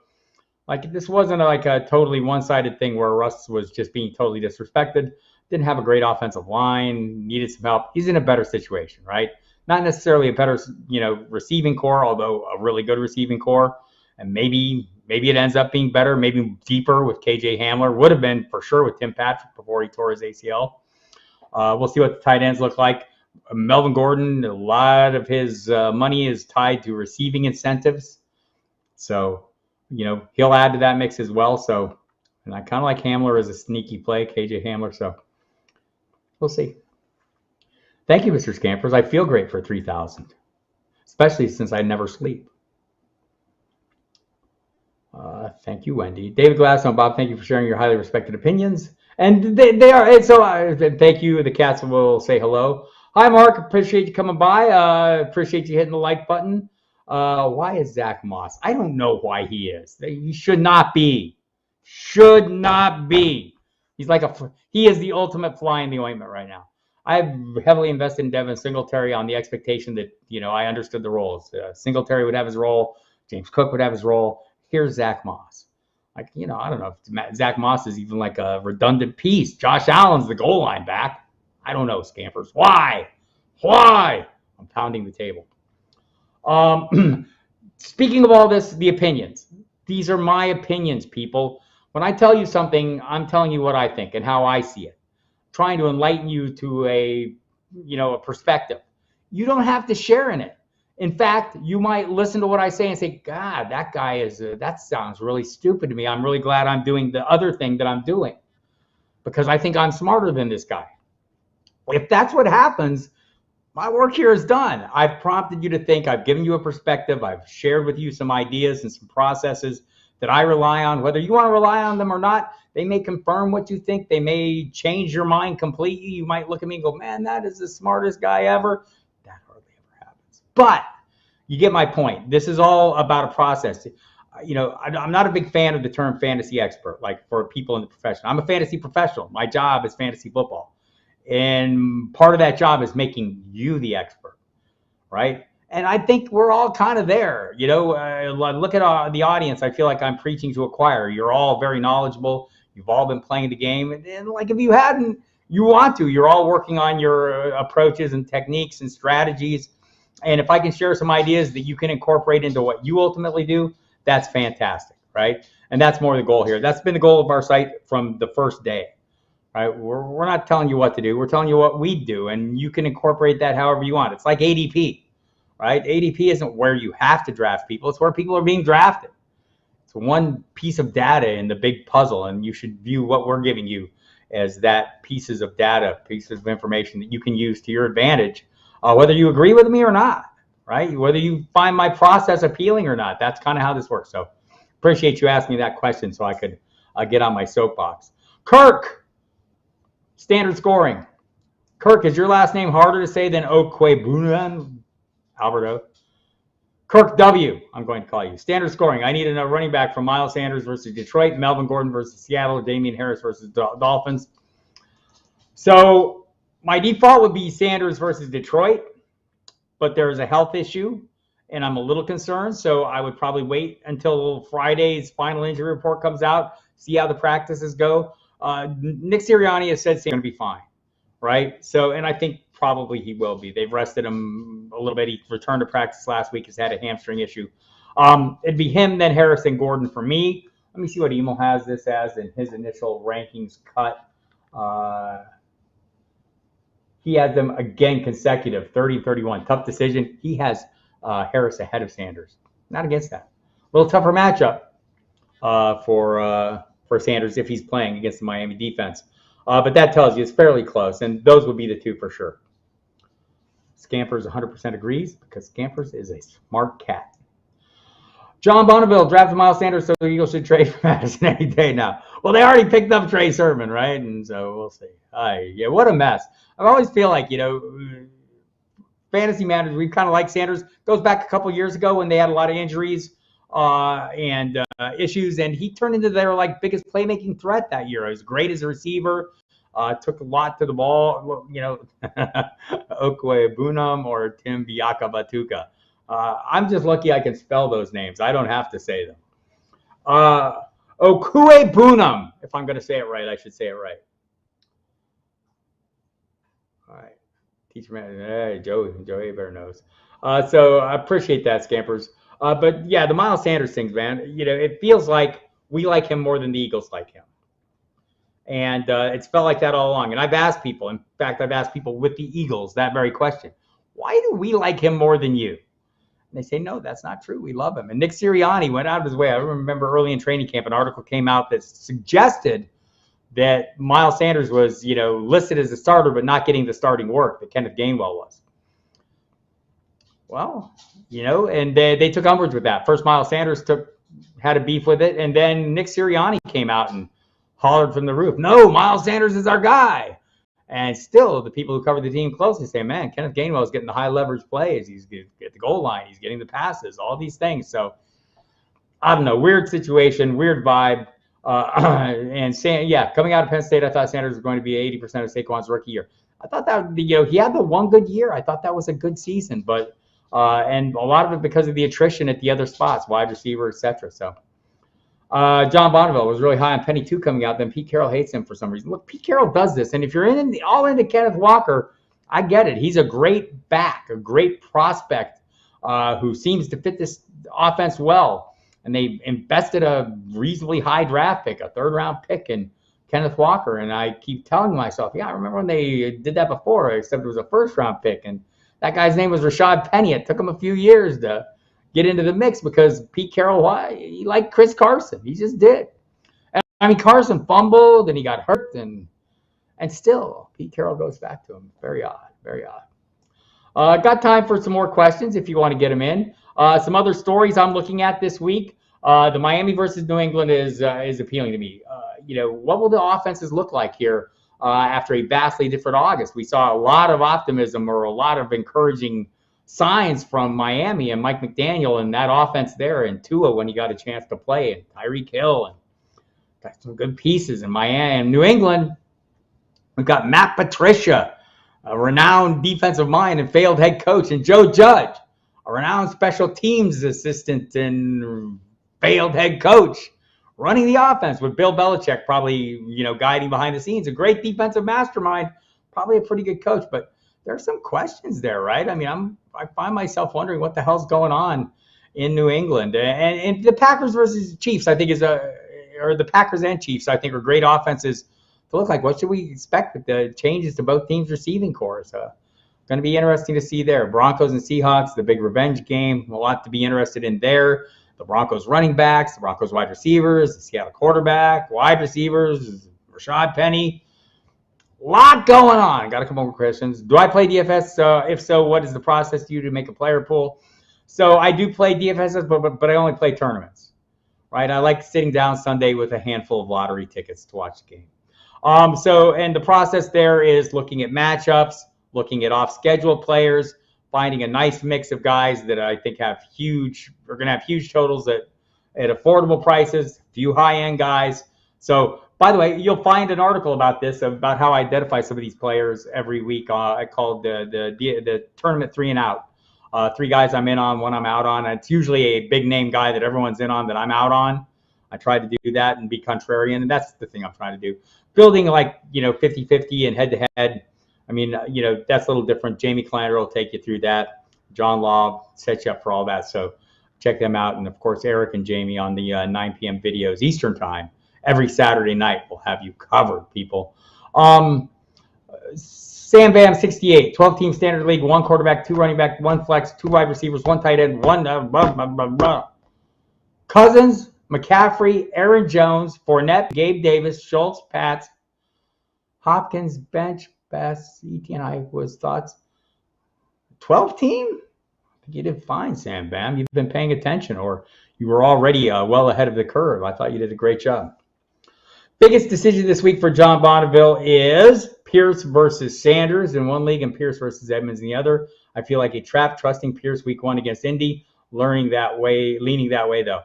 like, this wasn't like a totally one-sided thing where Russ was just being totally disrespected. Didn't have a great offensive line, needed some help. He's in a better situation, right? Not necessarily a better, receiving core, although a really good receiving core. And maybe Maybe it ends up being better, maybe deeper with KJ Hamler. Would have been for sure with Tim Patrick before he tore his ACL. We'll see what the tight ends look like. Melvin Gordon, a lot of his money is tied to receiving incentives. So, he'll add to that mix as well. So, and I kind of like Hamler as a sneaky play, KJ Hamler. So, we'll see. Thank you, Mr. Scampers. I feel great for 3,000, especially since I never sleep. Thank you, Wendy. David Gladstone, Bob, thank you for sharing your highly respected opinions. And they are, and so thank you. The cats will say hello. Hi, Mark. Appreciate you coming by. Appreciate you hitting the like button. Why is Zach Moss? I don't know why he is. He should not be. Should not be. He is the ultimate fly in the ointment right now. I've heavily invested in Devin Singletary on the expectation that, I understood the roles. Singletary would have his role. James Cook would have his role. Here's Zach Moss. I don't know if Zach Moss is even like a redundant piece. Josh Allen's the goal line back. I don't know, Scampers. Why? I'm pounding the table. Speaking of all this, the opinions. These are my opinions, people. When I tell you something, I'm telling you what I think and how I see it. Trying to enlighten you to a perspective. You don't have to share in it. In fact, you might listen to what I say and say, God, that guy that sounds really stupid to me. I'm really glad I'm doing the other thing that I'm doing because I think I'm smarter than this guy. If that's what happens, my work here is done. I've prompted you to think. I've given you a perspective. I've shared with you some ideas and some processes that I rely on. Whether you want to rely on them or not, they may confirm what you think. They may change your mind completely. You might look at me and go, man, that is the smartest guy ever. That hardly ever happens. But you get my point. This is all about a process. I'm not a big fan of the term fantasy expert, like for people in the profession. I'm a fantasy professional. My job is fantasy football. And part of that job is making you the expert, right? And I think we're all kind of there. Look at the audience. I feel like I'm preaching to a choir. You're all very knowledgeable. You've all been playing the game. And like if you hadn't, you want to. You're all working on your approaches and techniques and strategies. And if I can share some ideas that you can incorporate into what you ultimately do, that's fantastic, right? And that's more the goal here. That's been the goal of our site from the first day. Right? We're not telling you what to do. We're telling you what we do, and you can incorporate that however you want. It's like ADP, right? ADP isn't where you have to draft people. It's where people are being drafted. It's one piece of data in the big puzzle, and you should view what we're giving you as that pieces of data, pieces of information that you can use to your advantage, whether you agree with me or not, right? Whether you find my process appealing or not. That's kind of how this works. So appreciate you asking me that question so I could get on my soapbox. Kirk. Standard scoring. Kirk, is your last name harder to say than Okwebunan? Alberto. Kirk W, I'm going to call you. Standard scoring. I need a running back from Miles Sanders versus Detroit, Melvin Gordon versus Seattle, Damian Harris versus Dolphins. So my default would be Sanders versus Detroit, but there's a health issue, and I'm a little concerned, so I would probably wait until Friday's final injury report comes out, see how the practices go. Nick Sirianni has said he's going to be fine, right? So, and I think probably he will be. They've rested him a little bit. He returned to practice last week. He's had a hamstring issue. It'd be him, then Harris, and Gordon for me. Let me see what Emil has this as in his initial rankings cut. He has them again consecutive, 30-31. Tough decision. He has Harris ahead of Sanders. Not against that. A little tougher matchup for Sanders if he's playing against the Miami defense. But that tells you it's fairly close, and those would be the two for sure. Scampers 100% agrees because Scampers is a smart cat. John Bonneville drafted Miles Sanders, so the Eagles should trade for Madison any day now. Well, they already picked up Trey Sermon, right? And so we'll see. Yeah, what a mess. I always feel like, fantasy managers, we kind of like Sanders. Goes back a couple years ago when they had a lot of injuries and issues, and he turned into their biggest playmaking threat that year. He was great as a receiver, took a lot to the ball, Okwebunam or Tim Biakabatuka. I'm just lucky I can spell those names. I don't have to say them. Okwebunam, if I'm going to say it right, I should say it right. All right. Teacher man, hey, Joey better knows. So I appreciate that, Scampers. But yeah, the Miles Sanders things, man. It feels like we like him more than the Eagles like him. And it's felt like that all along. And I've asked people, in fact, I've asked people with the Eagles that very question. Why do we like him more than you? And they say, no, that's not true. We love him. And Nick Sirianni went out of his way. I remember early in training camp, an article came out that suggested that Miles Sanders was, listed as a starter, but not getting the starting work that Kenneth Gainwell was. Well, and they took umbrage with that. First, Miles Sanders had a beef with it, and then Nick Sirianni came out and hollered from the roof, no, Miles Sanders is our guy. And still, the people who cover the team closely say, man, Kenneth Gainwell is getting the high leverage plays. He's at the goal line. He's getting the passes, all these things. So, I don't know, weird situation, weird vibe. Coming out of Penn State, I thought Sanders was going to be 80% of Saquon's rookie year. I thought that, he had the one good year. I thought that was a good season, but and a lot of it because of the attrition at the other spots, wide receiver, etc. So, John Bonneville was really high on Penny 2 coming out. Then Pete Carroll hates him for some reason. Look, Pete Carroll does this. And if you're all into Kenneth Walker, I get it. He's a great back, a great prospect who seems to fit this offense well. And they invested a reasonably high draft pick, a third-round pick in Kenneth Walker. And I keep telling myself, yeah, I remember when they did that before, except it was a first-round pick. And that guy's name was Rashad Penny. It took him a few years to get into the mix because Pete Carroll, he liked Chris Carson. He just did. And, I mean, Carson fumbled and he got hurt, and still Pete Carroll goes back to him. Very odd, very odd. Got time for some more questions if you want to get them in. Some other stories I'm looking at this week. The Miami versus New England is appealing to me. What will the offenses look like here after a vastly different August? We saw a lot of optimism or a lot of encouraging signs from Miami and Mike McDaniel and that offense there, and Tua when he got a chance to play, and Tyreek Hill, and got some good pieces in Miami. And New England, we've got Matt Patricia, a renowned defensive mind and failed head coach, and Joe Judge, a renowned special teams assistant and failed head coach, running the offense with Bill Belichick probably, guiding behind the scenes. A great defensive mastermind, probably a pretty good coach, but there are some questions there, right? I mean, I find myself wondering what the hell's going on in New England. And the Packers versus Chiefs, I think, or the Packers and Chiefs, I think, are great offenses to look like. What should we expect with the changes to both teams' receiving cores? Going to be interesting to see there. Broncos and Seahawks, the big revenge game, a lot to be interested in there. The Broncos running backs, the Broncos wide receivers, the Seattle quarterback, wide receivers, Rashad Penny. A lot going on. Got a couple more questions. Do I play DFS? If so, what is the process to make a player pool? So I do play DFS, but I only play tournaments, right? I like sitting down Sunday with a handful of lottery tickets to watch the game. And the process there is looking at matchups, looking at off-schedule players, finding a nice mix of guys that I think are going to have huge totals at affordable prices, a few high-end guys. So, by the way, you'll find an article about this, about how I identify some of these players every week. I called the tournament 3 and out. 3 guys I'm in on, 1 I'm out on. It's usually a big name guy that everyone's in on that I'm out on. I try to do that and be contrarian, and that's the thing I'm trying to do. Building 50-50 and head-to-head. I mean, that's a little different. Jamie Kleiner will take you through that. John Law sets you up for all that. So check them out. And, of course, Eric and Jamie on the 9 p.m. videos Eastern time. Every Saturday night we'll have you covered, people. Sam Bam, 68, 12-team standard league, 1 quarterback, 2 running back, 1 flex, 2 wide receivers, 1 tight end, 1 Cousins, McCaffrey, Aaron Jones, Fournette, Gabe Davis, Schultz, Pats, Hopkins, bench, Bass, ETNI was thoughts. 12-team? I think you did fine, Sam Bam. You've been paying attention, or you were already well ahead of the curve. I thought you did a great job. Biggest decision this week for John Bonneville is Pierce versus Sanders in one league and Pierce versus Edmonds in the other. I feel like a trap trusting Pierce week 1 against Indy, leaning that way though.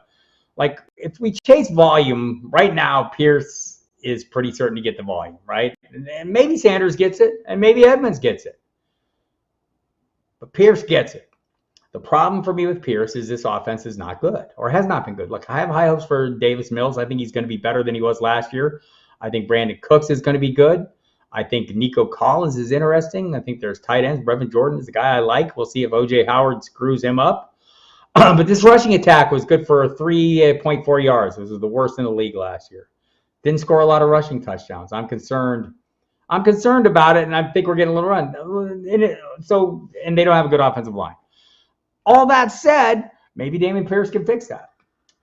Like, if we chase volume, right now Pierce is pretty certain to get the volume, right? And maybe Sanders gets it, and maybe Edmonds gets it. But Pierce gets it. The problem for me with Pierce is this offense is not good, or has not been good. Look, I have high hopes for Davis Mills. I think he's going to be better than he was last year. I think Brandon Cooks is going to be good. I think Nico Collins is interesting. I think there's tight ends. Brevin Jordan is the guy I like. We'll see if O.J. Howard screws him up. But this rushing attack was good for 3.4 yards. This was the worst in the league last year. Didn't score a lot of rushing touchdowns. I'm concerned about it, and I think we're getting a little run. And they don't have a good offensive line. All that said, maybe Dameon Pierce can fix that.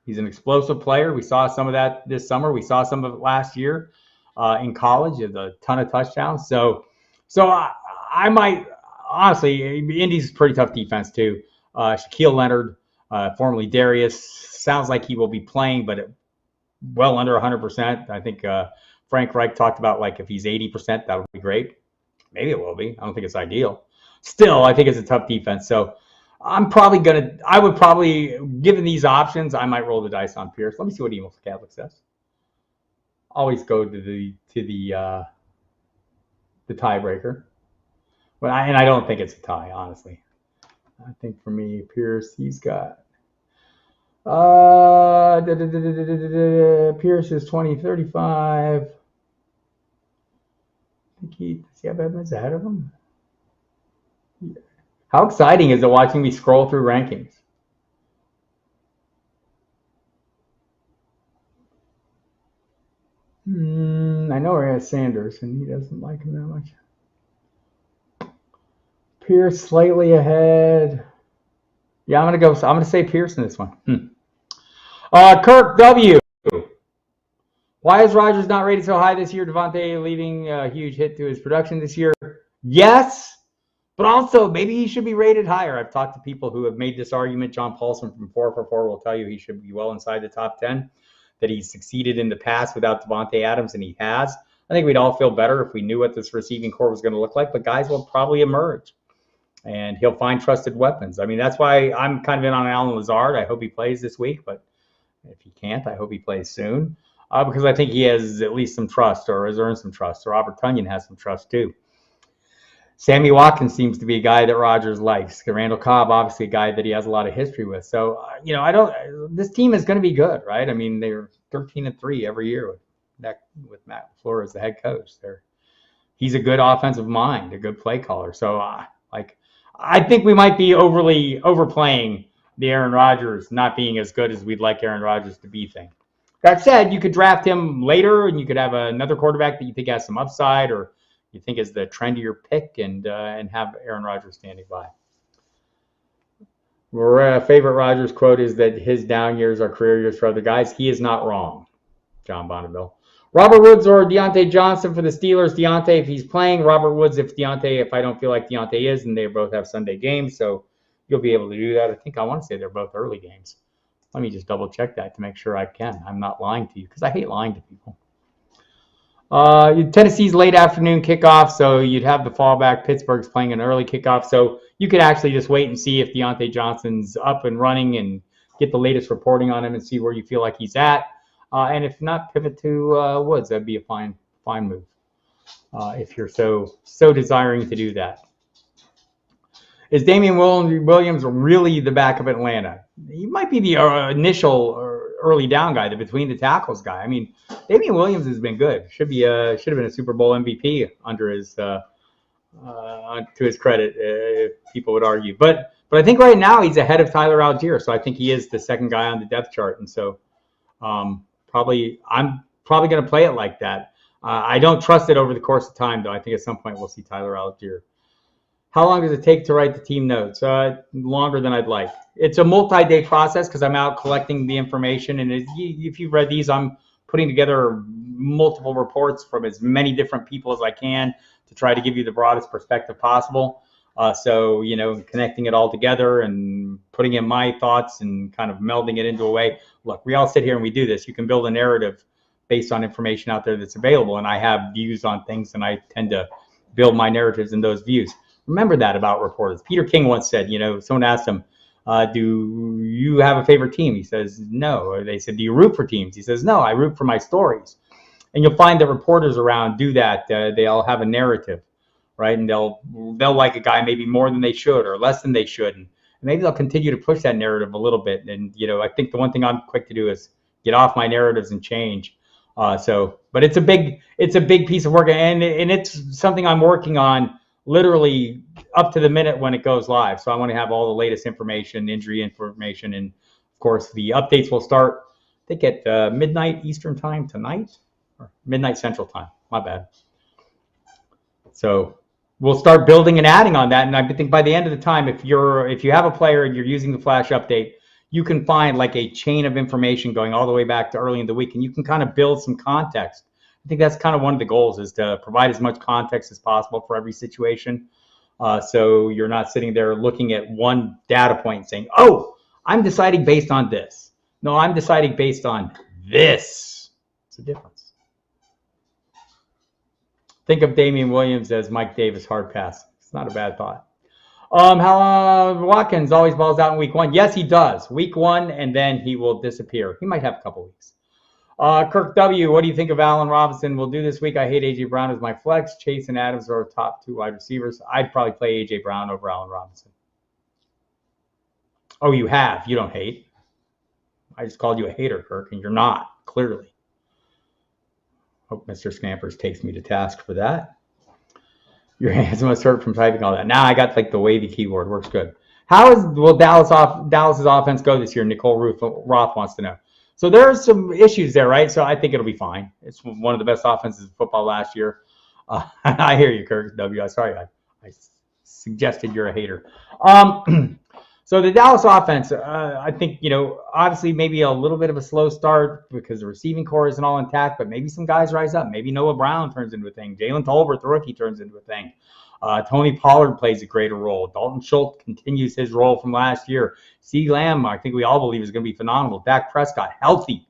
He's an explosive player. We saw some of that this summer. We saw some of it last year in college. He has a ton of touchdowns. So I might, honestly, Indy's a pretty tough defense too. Shaquille Leonard, formerly Darius, sounds like he will be playing, but well under 100%. I think Frank Reich talked about like if he's 80%, that would be great. Maybe it will be. I don't think it's ideal. Still, I think it's a tough defense. So I would probably, given these options, I might roll the dice on Pierce. Let me see what Emo Catholic says. Always go to the tiebreaker. But I don't think it's a tie, honestly. I think for me, Pierce, he's got Pierce is 2035. I think does he have Edmonds ahead of him? Yeah. How exciting is it watching me scroll through rankings? I know he has Sanders, and he doesn't like him that much. Pierce slightly ahead. Yeah, I'm gonna say Pierce in this one. Kirk W. Why is Rodgers not rated so high this year? Devontae leaving a huge hit to his production this year. Yes, but also maybe he should be rated higher. I've talked to people who have made this argument. John Paulson from 444 will tell you he should be well inside the top 10, that he's succeeded in the past without Devontae Adams, and he has. I think we'd all feel better if we knew what this receiving core was going to look like, but guys will probably emerge, and he'll find trusted weapons. I mean, that's why I'm kind of in on Allen Lazard. I hope he plays this week, but if he can't, I hope he plays soon. Because I think he has at least some trust, or has earned some trust. Or Robert Tonyan has some trust too. Sammy Watkins seems to be a guy that Rodgers likes. Randall Cobb, obviously a guy that he has a lot of history with. So, this team is going to be good, right? I mean, they're 13-3 every year with Matt LaFleur as the head coach. He's a good offensive mind, a good play caller. So, I think we might be overplaying the Aaron Rodgers not being as good as we'd like Aaron Rodgers to be thing. That said, you could draft him later, and you could have another quarterback that you think has some upside, or you think is the trendier pick, and have Aaron Rodgers standing by. Our favorite Rodgers quote is that his down years are career years for other guys. He is not wrong, John Bonneville. Robert Woods or Deontay Johnson for the Steelers. Deontay if he's playing. Robert Woods if I don't feel like Deontay is, and they both have Sunday games, so you'll be able to do that. I want to say they're both early games. Let me just double check that to make sure I can. I'm not lying to you because I hate lying to people. Tennessee's late afternoon kickoff, so you'd have the fallback. Pittsburgh's playing an early kickoff, so you could actually just wait and see if Deontay Johnson's up and running and get the latest reporting on him and see where you feel like he's at. And if not, pivot to Woods. That'd be a fine move if you're so desiring to do that. Is Damian Williams really the back of Atlanta? He might be the initial or early down guy, the between the tackles guy. I mean, Damian Williams has been good. Should have been a Super Bowl MVP under his to his credit, people would argue. But I think right now he's ahead of Tyler Algier, so I think he is the second guy on the depth chart, and so I'm probably going to play it like that. I don't trust it over the course of time, though. I think at some point we'll see Tyler Algier. How long does it take to write the team notes? Longer than I'd like. It's a multi-day process because I'm out collecting the information. And if you've read these, I'm putting together multiple reports from as many different people as I can to try to give you the broadest perspective possible. So, connecting it all together and putting in my thoughts and kind of melding it into a way. Look, we all sit here and we do this. You can build a narrative based on information out there that's available. And I have views on things, and I tend to build my narratives in those views. Remember that about reporters. Peter King once said, someone asked him, do you have a favorite team? He says, no. Or they said, do you root for teams? He says, no, I root for my stories. And you'll find that reporters around do that. They all have a narrative, right? And they'll like a guy maybe more than they should or less than they should. And maybe they'll continue to push that narrative a little bit. And, I think the one thing I'm quick to do is get off my narratives and change. But it's a big piece of work, and it's something I'm working on literally up to the minute when it goes live. So I want to have all the latest information, injury information, and of course the updates will start, I think, at midnight Eastern time tonight, or midnight Central time. My bad. So we'll start building and adding on that. And I think by the end of the time, if you have a player and you're using the Flash update, you can find like a chain of information going all the way back to early in the week, and you can kind of build some context. I think that's kind of one of the goals, is to provide as much context as possible for every situation. So you're not sitting there looking at one data point and saying, oh, I'm deciding based on this. No, I'm deciding based on this. It's a difference. Think of Damian Williams as Mike Davis hard pass. It's not a bad thought. Watkins always balls out in week 1. Yes, he does. Week 1, and then he will disappear. He might have a couple weeks. Kirk W., what do you think of Allen Robinson? We'll do this week. I hate A.J. Brown as my flex. Chase and Adams are top 2 wide receivers. I'd probably play A.J. Brown over Allen Robinson. Oh, you have? You don't hate? I just called you a hater, Kirk, and you're not, clearly. Hope Mr. Scampers takes me to task for that. Your hands must hurt from typing all that. Now I got like the wavy keyboard. Works good. Will Dallas's offense go this year? Nicole Roth wants to know. So there are some issues there, right? So I think it'll be fine. It's one of the best offenses in football last year. I hear you, Kirk W. Sorry, I suggested you're a hater. So the Dallas offense, I think, obviously maybe a little bit of a slow start because the receiving core isn't all intact, but maybe some guys rise up. Maybe Noah Brown turns into a thing. Jalen Tolbert, the rookie, turns into a thing. Tony Pollard plays a greater role. Dalton Schultz continues his role from last year. CeeDee Lamb, I think we all believe, is going to be phenomenal. Dak Prescott, healthy,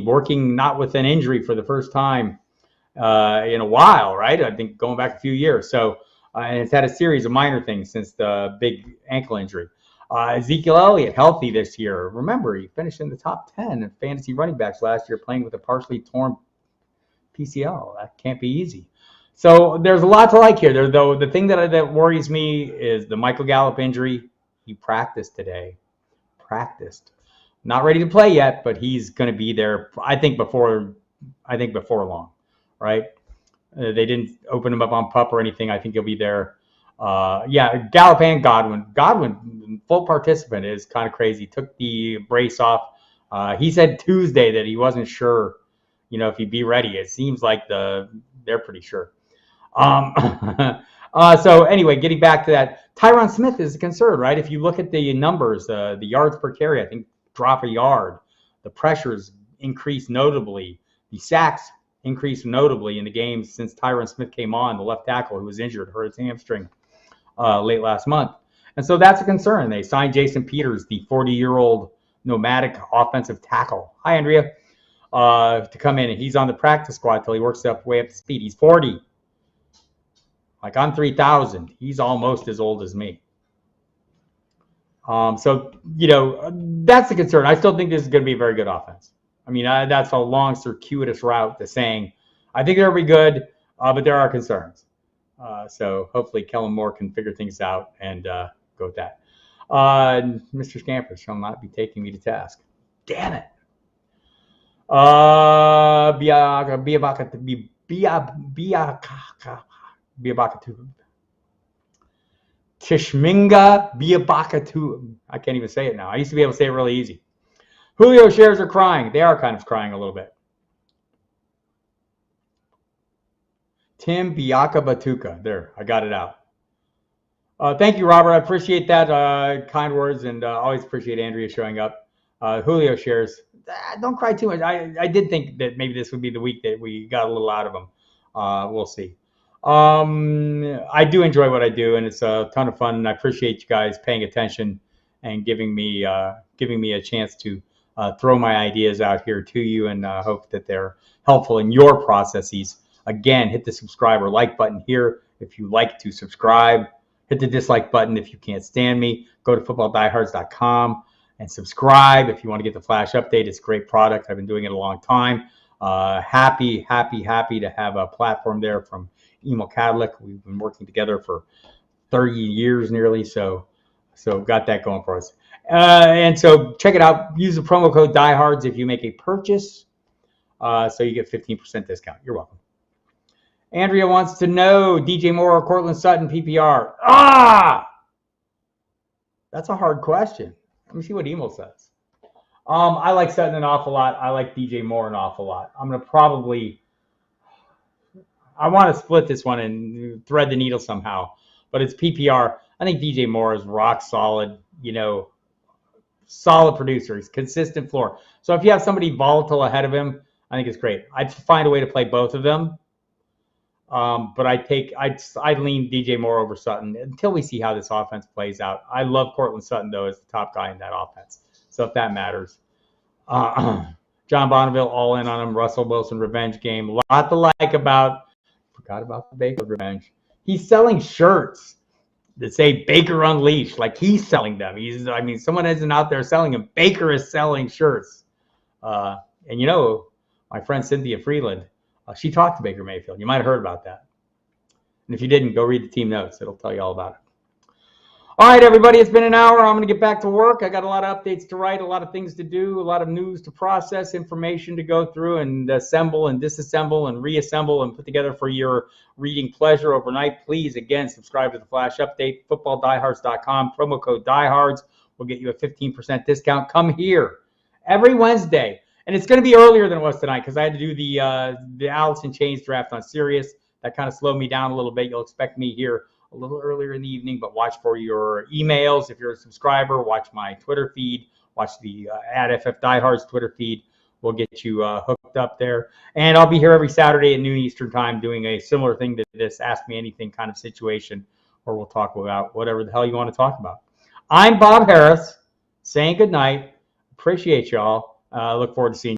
working not with an injury for the first time in a while, right? I think going back a few years. So, and it's had a series of minor things since the big ankle injury. Ezekiel Elliott, healthy this year. Remember, he finished in the top 10 in fantasy running backs last year, playing with a partially torn PCL. That can't be easy. So there's a lot to like here. Though the thing that worries me is the Michael Gallup injury. He practiced today. Not ready to play yet, but he's going to be there. I think before long, right? They didn't open him up on PUP or anything. I think he'll be there. Gallup and Godwin. Godwin, full participant, is kind of crazy. Took the brace off. He said Tuesday that he wasn't sure, if he'd be ready. It seems like they're pretty sure. So anyway, getting back to that, Tyron Smith is a concern, right? If you look at the numbers, the yards per carry, I think drop a yard. The pressures increased notably. The sacks increased notably in the games since Tyron Smith came on, the left tackle who was injured, hurt his hamstring late last month. And so that's a concern. They signed Jason Peters, the 40-year-old nomadic offensive tackle. Hi, Andrea. To come in, and he's on the practice squad till he works way up to speed. He's 40. Like, I'm 3,000. He's almost as old as me. So, that's a concern. I still think this is going to be a very good offense. I mean, that's a long, circuitous route to saying, I think they'll be good, but there are concerns. So hopefully Kellen Moore can figure things out and go with that. Mr. Scampers shall not be taking me to task. Damn it. Tishminga Biabakatu. I can't even say it now. I used to be able to say it really easy. Julio shares are crying. They are kind of crying a little bit. Tim Biaka Batuka. There, I got it out. Thank you, Robert. I appreciate that kind words, and always appreciate Andrea showing up. Julio shares. Don't cry too much. I did think that maybe this would be the week that we got a little out of him. We'll see. I do enjoy what I do, and it's a ton of fun, and I appreciate you guys paying attention and giving me a chance to throw my ideas out here to you, and hope that they're helpful in your processes. Again, hit the subscribe or like button here if you like to subscribe. Hit the dislike button if you can't stand me. Go to footballdiehards.com and subscribe if you want to get the flash update. It's a great product. I've been doing it a long time. Happy to have a platform there from Emil Kadlik. We've been working together for 30 years nearly, so got that going for us. And so check it out. Use the promo code Diehards if you make a purchase, so you get 15% discount. You're welcome. Andrea wants to know DJ Moore or Cortland Sutton PPR. Ah! That's a hard question. Let me see what Emil says. I like Sutton an awful lot. I like DJ Moore an awful lot. I'm going to probably... I want to split this one and thread the needle somehow. But it's PPR. I think DJ Moore is rock solid, solid producer. He's consistent floor. So if you have somebody volatile ahead of him, I think it's great. I'd find a way to play both of them. But I'd lean DJ Moore over Sutton until we see how this offense plays out. I love Cortland Sutton, though, as the top guy in that offense. So if that matters. John Bonneville, all in on him. Russell Wilson, revenge game. A lot to like about. Forgot about the Baker revenge. He's selling shirts that say Baker Unleashed. Like he's selling them. Someone isn't out there selling them. Baker is selling shirts. And my friend Cynthia Freeland, she talked to Baker Mayfield. You might have heard about that. And if you didn't, go read the team notes. It'll tell you all about it. All right, everybody, it's been an hour. I'm going to get back to work. I got a lot of updates to write, a lot of things to do, a lot of news to process, information to go through and assemble and disassemble and reassemble and put together for your reading pleasure overnight. Please, again, subscribe to the Flash Update, footballdiehards.com. Promo code Diehards will get you a 15% discount. Come here every Wednesday. And it's going to be earlier than it was tonight because I had to do the Allison Chains draft on Sirius. That kind of slowed me down a little bit. You'll expect me here a little earlier in the evening, but watch for your emails. If you're a subscriber, watch my Twitter feed, watch the @FF Diehards Twitter feed. We'll get you hooked up there. And I'll be here every Saturday at noon Eastern time doing a similar thing to this Ask Me Anything kind of situation, where we'll talk about whatever the hell you want to talk about. I'm Bob Harris saying good night. Appreciate y'all. Look forward to seeing you.